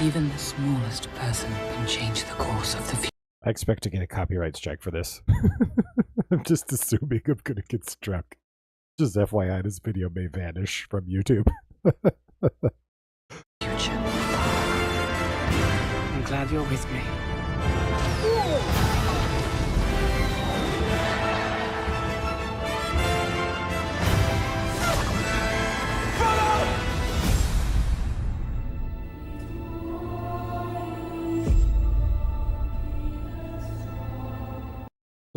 Even the smallest person can change the course of the future. I expect to get a copyright strike for this. I'm just assuming I'm gonna get struck. Just FYI, this video may vanish from YouTube. I'm glad you're with me.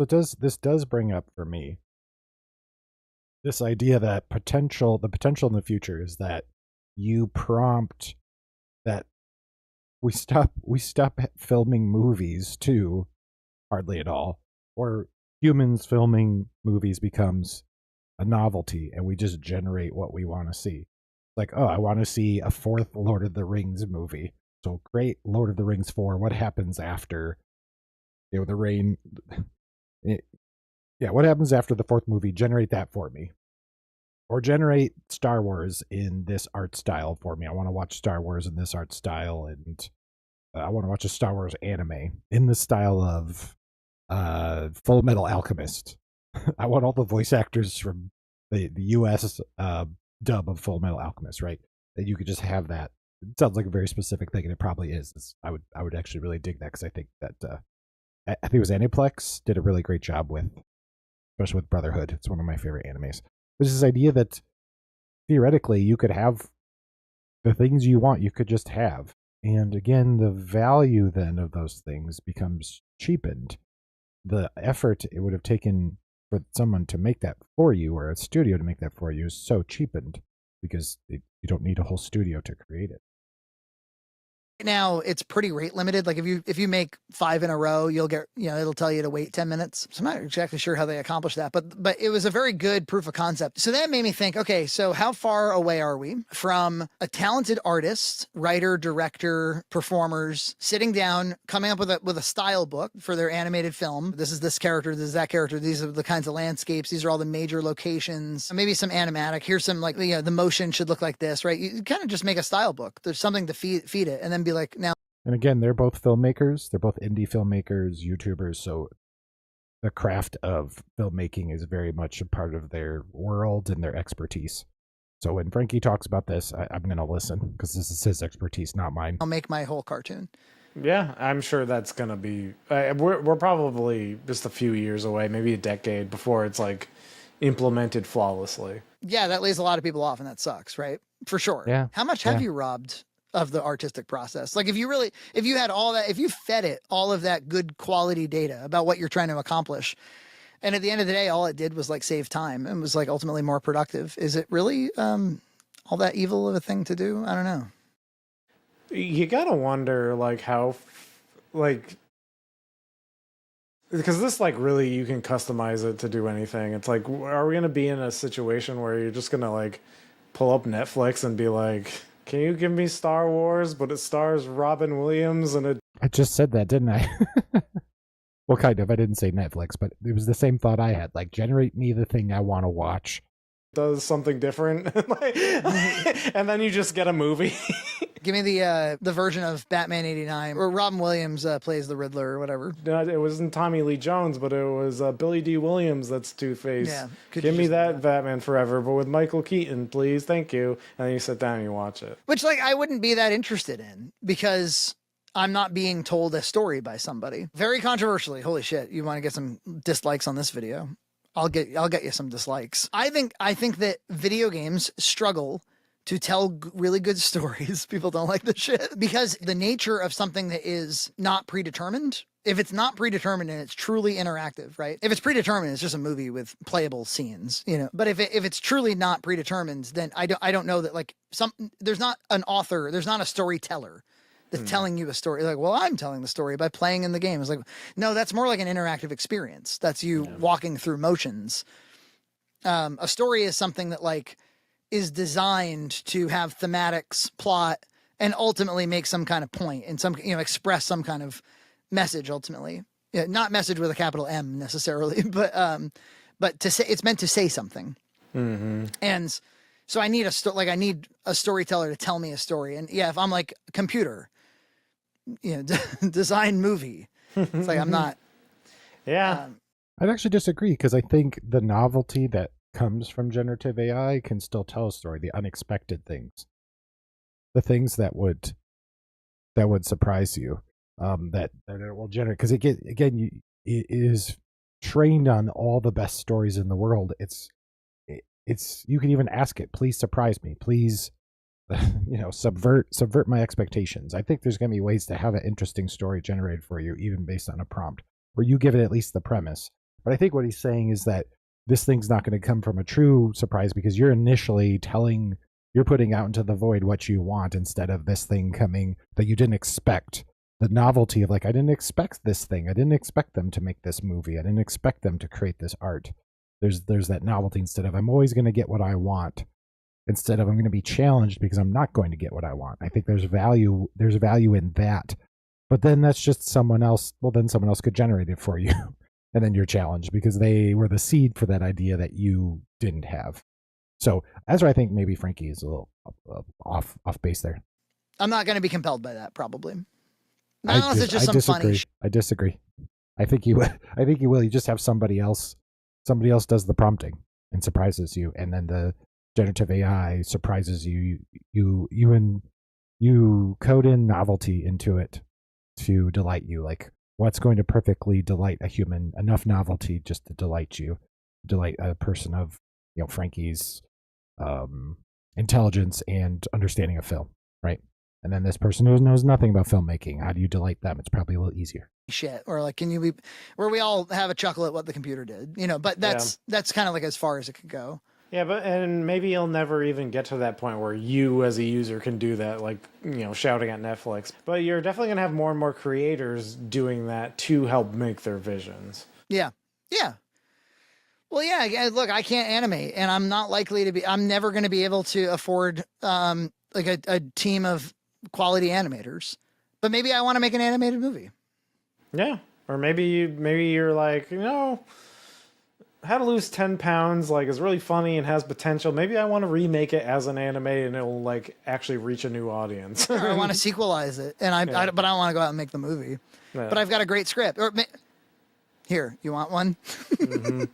So this does bring up for me this idea that the potential in the future is that you prompt that we stop filming movies too, hardly at all, or humans filming movies becomes a novelty and we just generate what we want to see. Like, oh, I want to see a fourth Lord of the Rings movie. So great, Lord of the Rings 4. What happens after, the rain? What happens after the fourth movie? Generate that for me. Or generate Star Wars in this art style for me. I want to watch Star Wars in this art style, and I want to watch a Star Wars anime in the style of Full Metal Alchemist. I want all the voice actors from the US dub of Full Metal Alchemist, right? That you could just have that. It sounds like a very specific thing, and it probably is. I would actually really dig that, because I think that I think it was Aniplex did a really great job with, especially with Brotherhood. It's one of my favorite animes. There's this idea that theoretically you could have the things you want, you could just have. And again, the value then of those things becomes cheapened. The effort it would have taken for someone to make that for you, or a studio to make that for you, is so cheapened because you don't need a whole studio to create it. Now it's pretty rate limited. Like if you make 5 in a row, you'll get, it'll tell you to wait 10 minutes. So I'm not exactly sure how they accomplished that, but it was a very good proof of concept. So that made me think, okay, so how far away are we from a talented artist, writer, director, performers sitting down, coming up with a style book for their animated film? This is this character, this is that character. These are the kinds of landscapes. These are all the major locations. Maybe some animatic. Here's some the motion should look like this, right? You kind of just make a style book. There's something to feed it, and then be like, now. And again, they're both filmmakers. They're both indie filmmakers, YouTubers. So the craft of filmmaking is very much a part of their world and their expertise. So when Frankie talks about this, I'm going to listen because this is his expertise, not mine. I'll make my whole cartoon. Yeah, I'm sure that's gonna be. We're probably just a few years away, maybe a decade before it's like implemented flawlessly. Yeah, that lays a lot of people off, and that sucks, right? For sure. Yeah. How much have you robbed of the artistic process? Like, if you had all that, if you fed it all of that good quality data about what you're trying to accomplish, and at the end of the day, all it did was like save time and was like ultimately more productive. Is it really all that evil of a thing to do? I don't know. You gotta wonder, like, how, like, because this, like, really, you can customize it to do anything. It's like, are we gonna be in a situation where you're just gonna, like, pull up Netflix and be like, can you give me Star Wars, but it stars Robin Williams and it... I just said that, didn't I? Well, kind of. I didn't say Netflix, but it was the same thought I had. Like, generate me the thing I want to watch. does something different. And then you just get a movie. Give me the version of Batman '89 where Robin Williams plays the Riddler or whatever. No, it wasn't Tommy Lee Jones, but it was Billy D. Williams that's Two-Face. Yeah, give me that Batman Forever, but with Michael Keaton, please, thank you. And then you sit down and you watch it. Which, like, I wouldn't be that interested in because I'm not being told a story by somebody. Very controversially, holy shit, you want to get some dislikes on this video? I'll get you some dislikes. I think that video games struggle to tell really good stories. People don't like this shit because the nature of something that is not predetermined. If it's not predetermined and it's truly interactive, right? If it's predetermined, it's just a movie with playable scenes, you know. But if it's truly not predetermined, then I don't know that, like, there's not an author, there's not a storyteller that's telling you a story. Like, well, I'm telling the story by playing in the game. It's like, no, that's more like an interactive experience. That's you walking through motions. A story is something that, like, is designed to have thematics, plot, and ultimately make some kind of point and some, you know, express some kind of message ultimately. Yeah, not message with a capital M necessarily, but to say, it's meant to say something. Mm-hmm. And so I need I need a storyteller to tell me a story. And yeah, if I'm like computer, you know, design movie, it's like I'm not. Yeah. I'd actually disagree because I think the novelty that comes from generative AI can still tell a story. The unexpected things, the things that would surprise you, that it will generate. Because it is trained on all the best stories in the world. It's you can even ask it, please surprise me, please, you know, subvert my expectations. I think there's going to be ways to have an interesting story generated for you, even based on a prompt, where you give it at least the premise. But I think what he's saying is that this thing's not going to come from a true surprise because you're initially you're putting out into the void what you want instead of this thing coming that you didn't expect. The novelty of, like, I didn't expect this thing. I didn't expect them to make this movie. I didn't expect them to create this art. There's that novelty instead of I'm always going to get what I want, instead of I'm going to be challenged because I'm not going to get what I want. I think there's value in that. But then that's just someone else. Well, then someone else could generate it for you. And then you're challenged because they were the seed for that idea that you didn't have. So that's where I think maybe Frankie is a little off base there. I'm not going to be compelled by that, probably. Not unless it's just some funny shit. I disagree. I think you will. You just have somebody else does the prompting and surprises you, and then the generative AI surprises you. You code in novelty into it to delight you. Like, what's going to perfectly delight a human? Enough novelty just to delight you, delight a person of, you know, Frankie's intelligence and understanding of film, right? And then this person who knows nothing about filmmaking, how do you delight them? It's probably a little easier. Shit, or like, where we all have a chuckle at what the computer did, you know? But that's kind of like as far as it could go. Yeah, and maybe you'll never even get to that point where you as a user can do that, like, you know, shouting at Netflix. But you're definitely going to have more and more creators doing that to help make their visions. Yeah. Yeah. Well, yeah, look, I can't animate, and I'm never going to be able to afford like a team of quality animators. But maybe I want to make an animated movie. Yeah. Or maybe you're like, you know, How to Lose 10 Pounds, like, is really funny and has potential. Maybe I want to remake it as an anime and it'll, like, actually reach a new audience. Or I want to sequelize it, and but I don't want to go out and make the movie. Yeah. But I've got a great script. Here, you want one? Mm-hmm.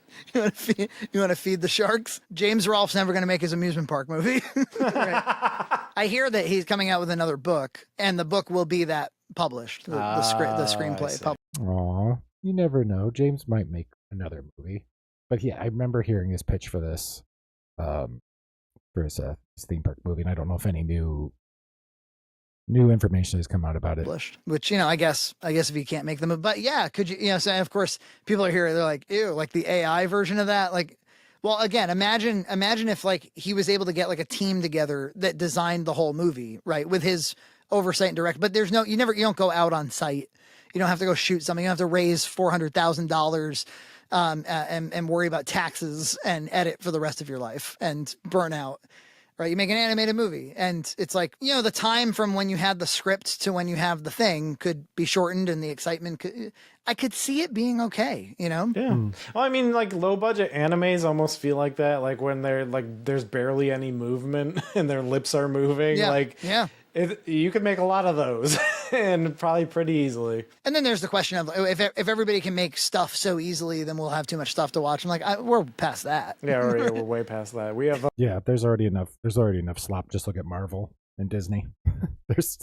You want to feed the sharks? James Rolfe's never going to make his amusement park movie. Right. I hear that he's coming out with another book, and the book will be that published, the screenplay published. Aw, you never know. James might make another movie. But yeah, I remember hearing his pitch for this, for his theme park movie, and I don't know if any new information has come out about it. Which, I guess if you can't make them, but yeah, could you, so of course people are here, they're like, ew, like the AI version of that. Like, well, again, imagine if like he was able to get like a team together that designed the whole movie, right? With his oversight and direct, but there's you don't go out on site. You don't have to go shoot something. You don't have to raise $400,000 and worry about taxes and edit for the rest of your life and burn out. Right, you make an animated movie, and it's like, the time from when you had the script to when you have the thing could be shortened, and the excitement I could see it being okay, Yeah. Well, I mean, like low budget animes almost feel like that, like when they're like there's barely any movement and their lips are moving. Yeah. You could make a lot of those and probably pretty easily. And then there's the question of if everybody can make stuff so easily, then we'll have too much stuff to watch. I'm like, we're past that. Yeah, we're way past that. We have there's already enough slop. Just look at Marvel and Disney. there's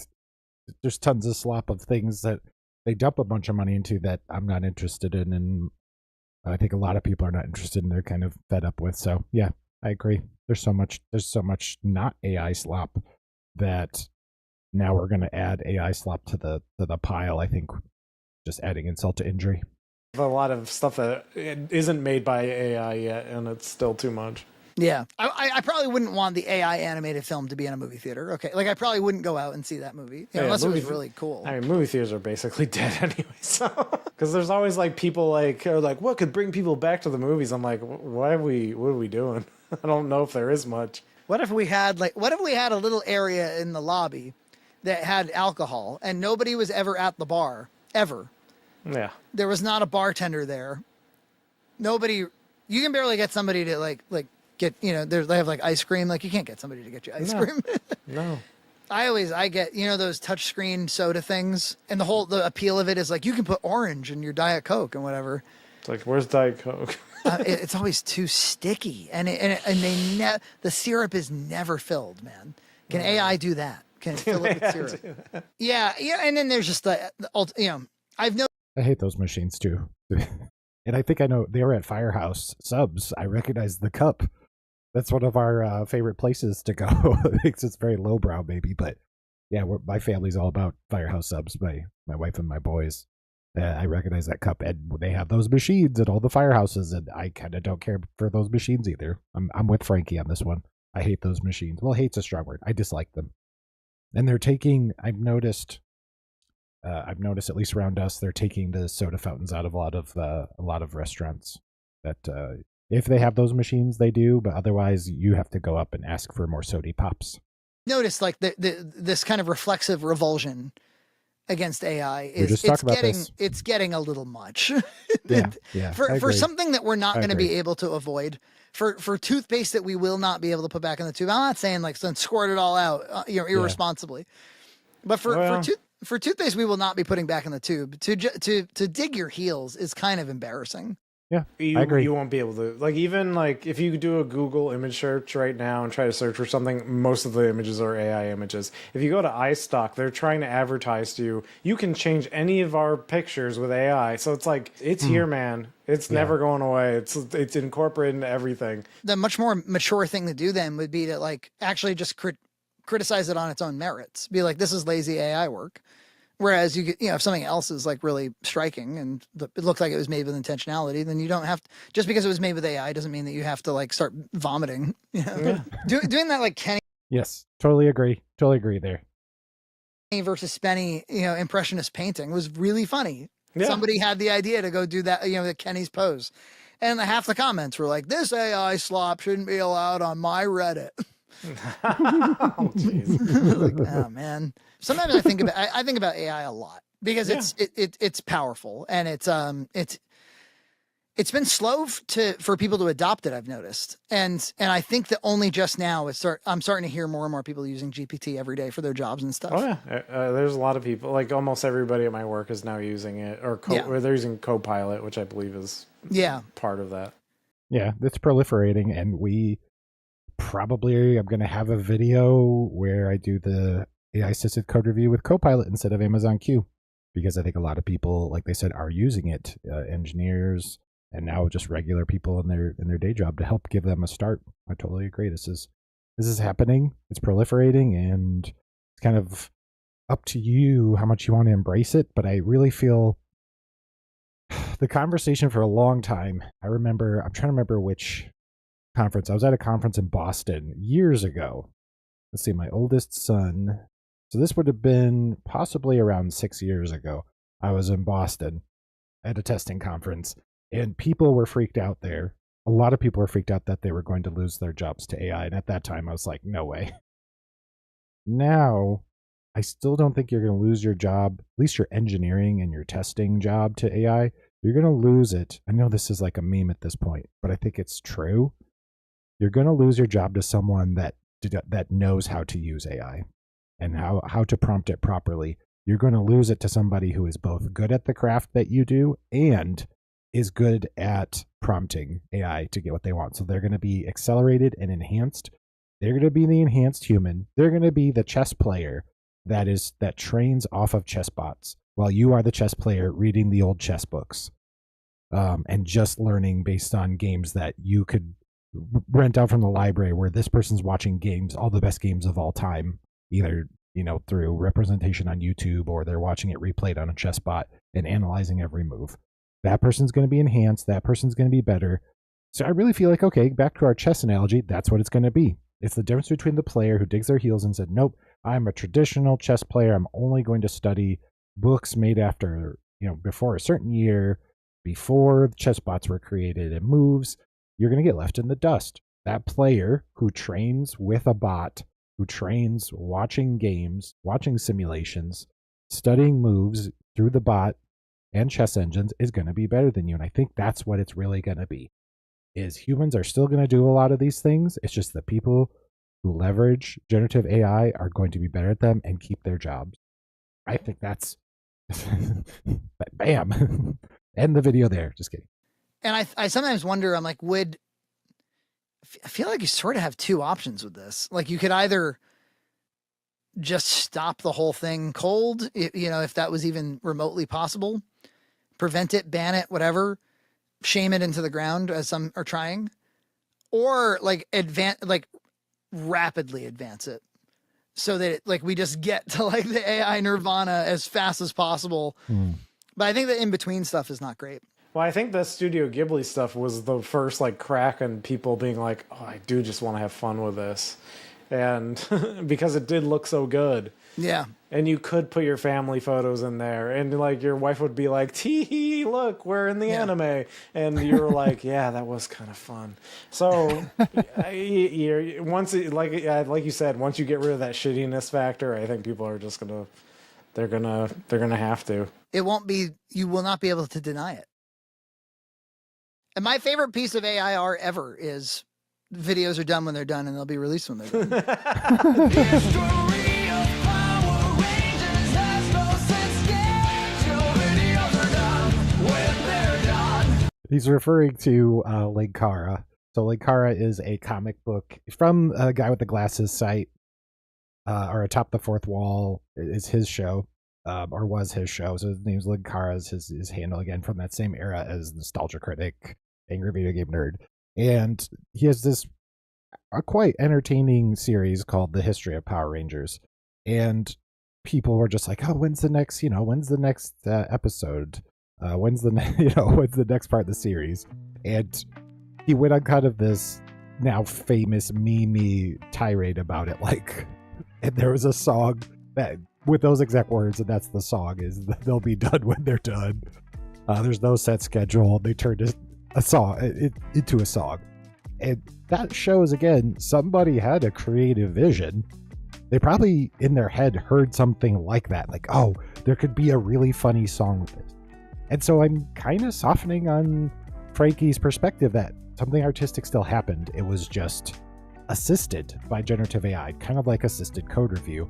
tons of slop of things that they dump a bunch of money into that I'm not interested in, and I think a lot of people are not interested in. They're kind of fed up with. So yeah, I agree. There's so much not AI slop that now we're going to add AI slop to the pile. I think just adding insult to injury. A lot of stuff that isn't made by AI yet, and it's still too much. Yeah, I probably wouldn't want the AI animated film to be in a movie theater. Okay, like I probably wouldn't go out and see that movie unless it was really cool. I mean, movie theaters are basically dead anyway, so because there's always like people are like, what could bring people back to the movies? I'm like, what are we doing? I don't know if there is much. What if we had a little area in the lobby that had alcohol and nobody was ever at the bar ever? Yeah, there was not a bartender there. Nobody. You can barely get somebody to like get, they have like ice cream. Like you can't get somebody to get you ice cream. No. I get, those touchscreen soda things, and the appeal of it is like you can put orange in your Diet Coke and whatever. It's like, where's Diet Coke? It's always too sticky, and the syrup is never filled, man. Can AI do that? Can it fill it with syrup? Yeah, and then there's just I've noticed. I hate those machines too. And I think I know they were at Firehouse Subs. I recognize the cup. That's one of our favorite places to go. It's very lowbrow, maybe, but yeah, my family's all about Firehouse Subs. My wife and my boys. I recognize that cup, and they have those machines at all the firehouses, and I kind of don't care for those machines either. I'm with Frankie on this one. I hate those machines. Well, hate's a strong word. I dislike them. And they're taking. I've noticed at least around us, they're taking the soda fountains out of a lot of restaurants. That if they have those machines, they do, but otherwise, you have to go up and ask for more soda pops. Notice like this kind of reflexive revulsion against AI is it's getting a little much. Yeah. For something that we're not going to be able to avoid. For toothpaste that we will not be able to put back in the tube. I'm not saying like squirt it all out, irresponsibly. But for toothpaste, we will not be putting back in the tube. To dig your heels is kind of embarrassing. Yeah, I agree. You won't be able to, like, even like if you do a Google image search right now and try to search for something, most of the images are AI images. If you go to iStock, they're trying to advertise to you, you can change any of our pictures with AI. So it's like, it's here, man. It's never going away. It's incorporated into everything. The much more mature thing to do then would be to like actually just criticize it on its own merits. Be like, this is lazy AI work. Whereas if something else is like really striking and it looks like it was made with intentionality, then you don't have to, just because it was made with AI doesn't mean that you have to like start vomiting. Yeah. Doing that like Kenny. Yes, totally agree there. Versus Spenny, impressionist painting was really funny. Yeah. Somebody had the idea to go do that, the Kenny's pose. And half the comments were like, this AI slop shouldn't be allowed on my Reddit. Oh, jeez. Like, oh man. Sometimes I think about AI a lot because it's powerful and it's It's been slow for people to adopt it, I've noticed. And I think that only just now I'm starting to hear more and more people using GPT every day for their jobs and stuff. Oh yeah, there's a lot of people. Like almost everybody at my work is now using it, or they're using Copilot, which I believe is part of that. Yeah, it's proliferating, and we probably I'm going to have a video where I do the AI assisted code review with Copilot instead of Amazon Q, because I think a lot of people, like they said, are using it, engineers, and now just regular people in their day job, to help give them a start. I totally agree. This is happening. It's proliferating, and it's kind of up to you how much you want to embrace it. But I really feel the conversation for a long time. I'm trying to remember which conference. I was at a conference in Boston years ago. Let's see, my oldest son. So this would have been possibly around 6 years ago. I was in Boston at a testing conference, and people were freaked out there. A lot of people were freaked out that they were going to lose their jobs to AI. And at that time, I was like, no way. Now, I still don't think you're going to lose your job, at least your engineering and your testing job, to AI. You're going to lose it. I know this is like a meme at this point, but I think it's true. You're going to lose your job to someone that knows how to use AI and how to prompt it properly. You're going to lose it to somebody who is both good at the craft that you do and is good at prompting AI to get what they want. So they're going to be accelerated and enhanced. They're going to be the enhanced human. They're going to be the chess player that trains off of chess bots, while you are the chess player reading the old chess books, and just learning based on games that you could rent out from the library, where this person's watching games, all the best games of all time, either through representation on YouTube, or they're watching it replayed on a chess bot and analyzing every move. That person's going to be enhanced. That person's going to be better. So I really feel like, okay, back to our chess analogy, that's what it's going to be. It's the difference between the player who digs their heels and said, nope, I'm a traditional chess player. I'm only going to study books made after, before a certain year, before chess bots were created, and moves. You're going to get left in the dust. That player who trains with a bot, who trains watching games, watching simulations, studying moves through the bot and chess engines, is going to be better than you. And I think that's what it's really going to be. Is humans are still going to do a lot of these things. It's just the people who leverage generative AI are going to be better at them and keep their jobs. I think that's bam. End the video there. Just kidding. And I sometimes wonder, I'm like, I feel like you sort of have two options with this. Like, you could either just stop the whole thing cold, if that was even remotely possible, prevent it, ban it, whatever, shame it into the ground, as some are trying, or rapidly advance it so that we just get to the AI nirvana as fast as possible. But I think the in-between stuff is not great. Well, I think the Studio Ghibli stuff was the first crack and people being like, oh, I do just want to have fun with this. And because it did look so good. Yeah. And you could put your family photos in there, and your wife would be like, tee, look, we're in the anime. And you're like, yeah, that was kind of fun. So once like you said, once you get rid of that shittiness factor, I think people are just they're gonna have to. You will not be able to deny it. And my favorite piece of AI art ever is videos are done when they're done, and they'll be released when they're done. He's referring to Lake Kara. So Lake Kara is a comic book from a guy with the glasses site, or Atop the Fourth Wall is his show, or was his show. So his name's Lake Kara, is his handle, again, from that same era as Nostalgia Critic, Angry Video Game Nerd. And he has a quite entertaining series called The History of Power Rangers. And people were just like, oh, when's the next episode? When's the next part of the series? And he went on kind of this now famous meme tirade about it, and there was a song that with those exact words, and that's the song, is they'll be done when they're done. There's no set schedule. They turned a song into a song, and that shows, again, somebody had a creative vision. They probably in their head heard something like that, oh, there could be a really funny song with this. And so I'm kind of softening on Frankie's perspective that something artistic still happened. It was just assisted by generative AI, kind of like assisted code review.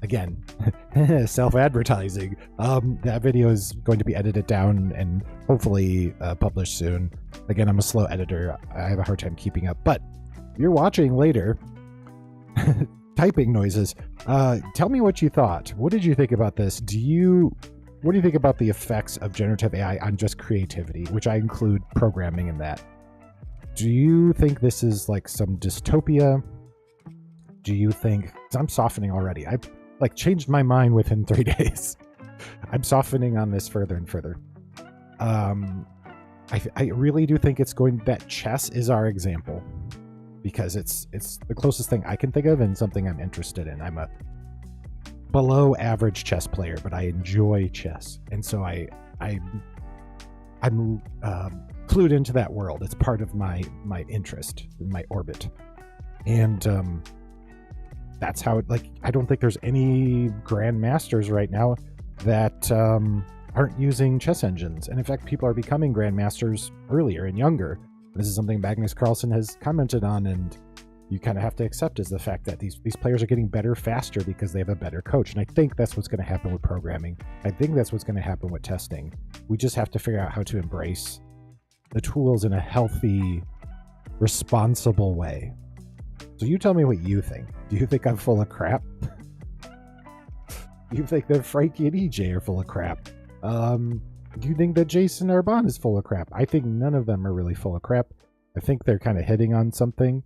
Again, self-advertising. That video is going to be edited down and hopefully published soon. Again, I'm a slow editor. I have a hard time keeping up. But if you're watching later, typing noises. Tell me what you thought. What did you think about this? What do you think about the effects of generative AI on just creativity, which I include programming in that? Do you think this is like some dystopia? Do you think, 'cause I'm softening already. I've like changed my mind within 3 days. I'm softening on this further and further. I really do think that chess is our example, because it's the closest thing I can think of and something I'm interested in. I'm a below average chess player, but I enjoy chess, and so I'm clued into that world. It's part of my interest, my orbit, and that's how it, like, I don't think there's any grandmasters right now that aren't using chess engines, and in fact, people are becoming grandmasters earlier and younger. This is something Magnus Carlsen has commented on, and you kind of have to accept, is the fact that these players are getting better faster because they have a better coach. And I think that's what's going to happen with programming. I think that's what's going to happen with testing. We just have to figure out how to embrace the tools in a healthy, responsible way. So you tell me what you think. Do you think I'm full of crap? Do you think that Frankie and EJ are full of crap? Do you think that Jason Arbon is full of crap? I think none of them are really full of crap. I think they're kind of hitting on something.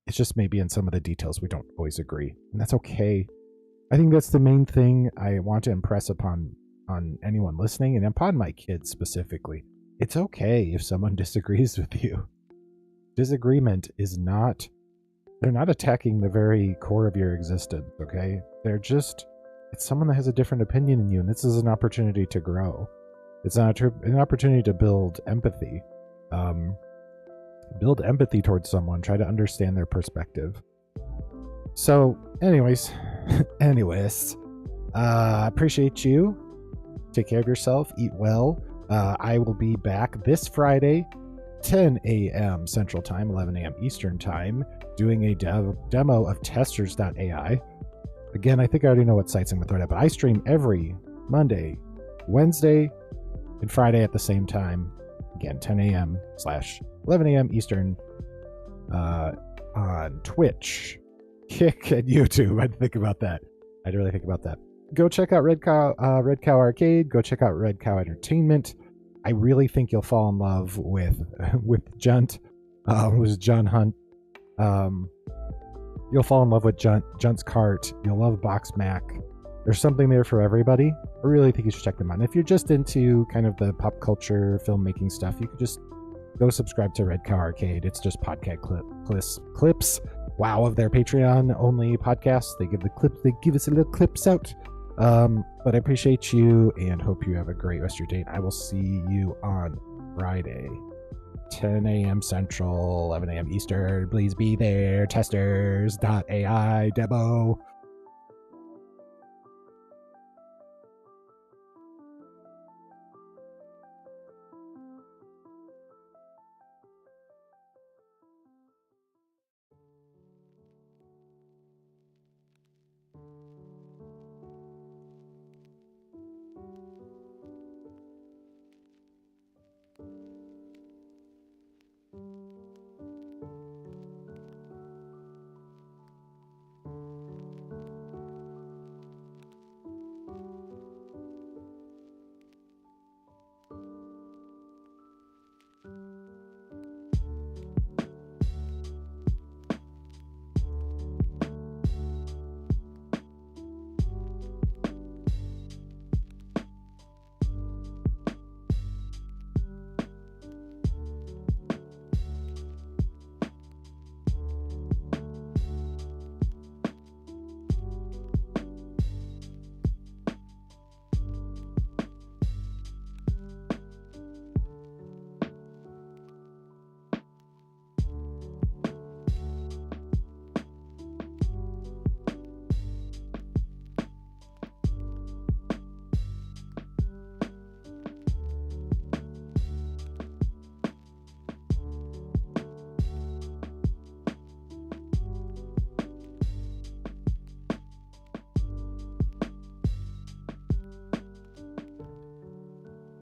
It's just maybe in some of the details we don't always agree, and that's okay. I think that's the main thing I want to impress on anyone listening, and upon my kids specifically. It's okay if someone disagrees with you. Disagreement is not, they're not attacking the very core of your existence, okay? They're just, it's someone that has a different opinion than you, and this is an opportunity to grow. It's an opportunity to build empathy. Build empathy towards someone, try to understand their perspective. So, anyways, I appreciate you. Take care of yourself, eat well. I will be back this Friday, 10 a.m. Central Time, 11 a.m. Eastern Time, doing a demo of testers.ai. Again, I think I already know what sites I'm going to throw it at, but I stream every Monday, Wednesday, and Friday at the same time. Again, 10 a.m. / 11 a.m. Eastern on Twitch, Kick, and YouTube. I'd think about that. I'd really think about that. Go check out Redcow Arcade. Go check out Redcow Entertainment. I really think you'll fall in love with Junt, who's John Hunt. You'll fall in love with Junt's Cart. You'll love Box Mac. There's something there for everybody. I really think you should check them out. And if you're just into kind of the pop culture filmmaking stuff, you could just go subscribe to Redcow Arcade. It's just podcast clips. Wow, of their Patreon only podcasts. They give us a little clips out. But I appreciate you and hope you have a great rest of your day. And I will see you on Friday, 10 a.m. Central, 11 a.m. Eastern. Please be there. Testers.ai demo.